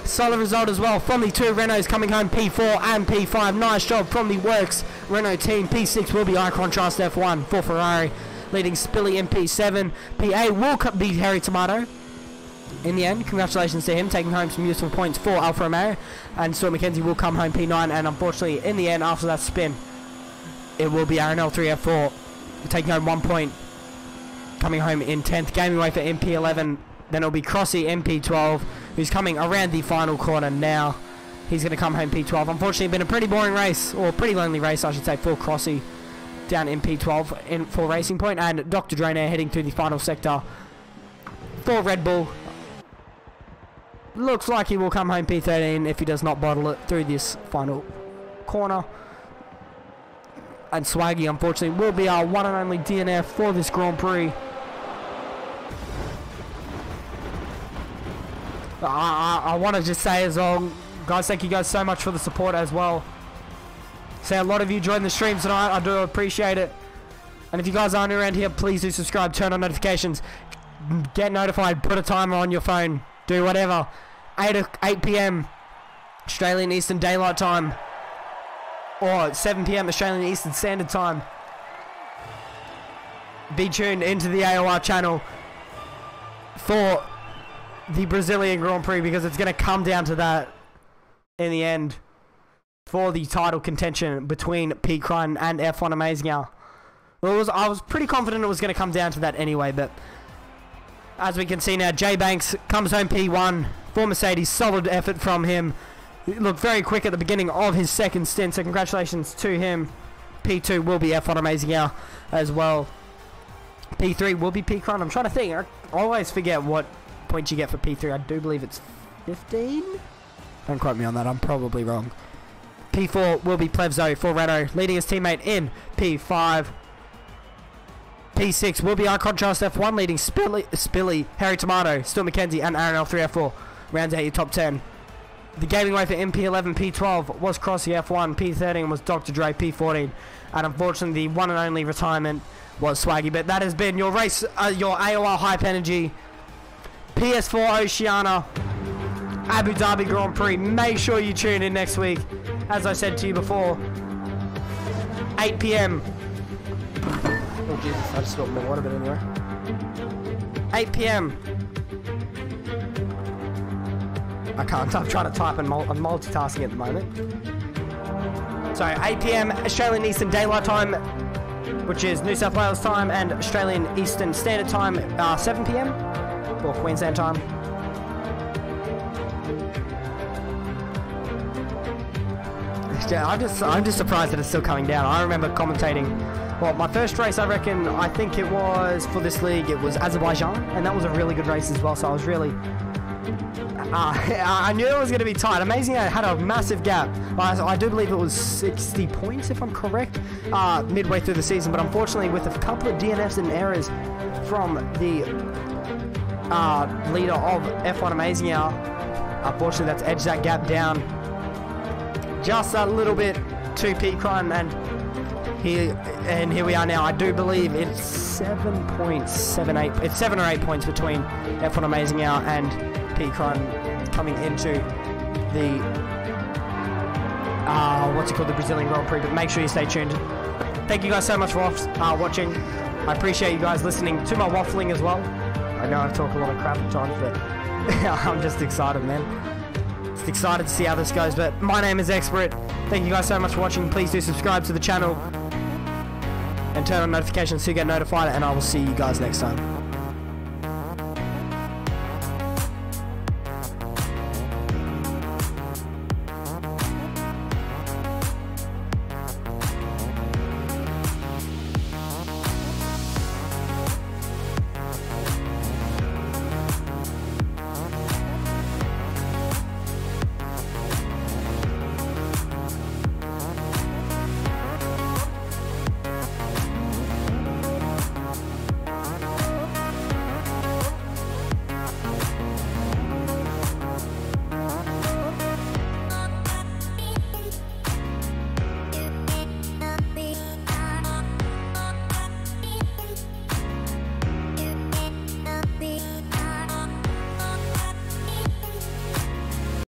solid result as well from the two Renaults coming home, P4 and P5. Nice job from the Works Renault team. P6 will be Eye Contrast F1 for Ferrari, leading Spilly in P7. P8 will be Harry Tomato. In the end, congratulations to him, taking home some useful points for Alfa Romeo. And Stuart McKenzie will come home P9, and unfortunately, in the end, after that spin, it will be RNL3F4 taking home 1 point, coming home in 10th, gaming away for MP11. Then it'll be Crossy MP12, who's coming around the final corner now. He's going to come home P12. Unfortunately, it's been a pretty boring race, or pretty lonely race, I should say, for Crossy down in P12 for Racing Point, and Dr. Drainer heading through the final sector for Red Bull. Looks like he will come home P13 if he does not bottle it through this final corner. And Swaggy, unfortunately, will be our one and only DNF for this Grand Prix. I want to just say as well, guys, thank you guys so much for the support as well. Say a lot of you joined the stream tonight. I do appreciate it. And if you guys aren't around here, please do subscribe, turn on notifications, get notified, put a timer on your phone, do whatever. 8 p.m. Australian Eastern Daylight Time, or 7 p.m. Australian Eastern Standard Time. Be tuned into the AOR channel for the Brazilian Grand Prix, because it's going to come down to that in the end for the title contention between Pete Crun and F1 Amazing Hour. Well, I was pretty confident it was going to come down to that anyway, but as we can see now, Jay Banks comes home P1 for Mercedes. Solid effort from him. He looked very quick at the beginning of his second stint, so congratulations to him. P2 will be F1 Amazing Hour as well. P3 will be Pete Crun. I'm trying to think. I always forget what points you get for P3. I do believe it's 15? Don't quote me on that. I'm probably wrong. P4 will be Plevzo for Renault, leading his teammate in P5. P6 will be our Contrast F1, leading Spilly, Harry Tomato, Stu McKenzie, and RNL3F4. Rounds out your top 10. The gaming way for MP11, P12 was Crossy F1, P13 was Dr. Dre, P14. And unfortunately, the one and only retirement was Swaggy. But that has been your race, your AOR Hype Energy PS4 Oceania Abu Dhabi Grand Prix. Make sure you tune in next week. As I said to you before, 8 p.m. Oh Jesus, I just spilled my water, but anyway. 8 p.m. I can't, I'm trying to type and I'm multitasking at the moment. So 8 p.m. Australian Eastern Daylight Time, which is New South Wales time, and Australian Eastern Standard Time, 7 p.m. or Queensland time. Yeah, I'm just surprised that it's still coming down. I remember commentating, well, my first race, I reckon, I think it was for this league, it was Azerbaijan, and that was a really good race as well, so I was really, I knew it was going to be tight. Amazing, I had a massive gap. I do believe it was 60 points, if I'm correct, midway through the season, but unfortunately, with a couple of DNFs and errors from the leader of F1 Amazing Hour, unfortunately, that's edged that gap down just a little bit to Pete Crun, and here we are now. I do believe it's 7.78. It's 7 or 8 points between F1 Amazing Hour and Pete Crun coming into the the Brazilian Grand Prix. But make sure you stay tuned. Thank you guys so much for watching. I appreciate you guys listening to my waffling as well. I know I talk a lot of crap at times, but I'm just excited, man. Just excited to see how this goes. But my name is Expert. Thank you guys so much for watching. Please do subscribe to the channel and turn on notifications so you get notified, and I will see you guys next time.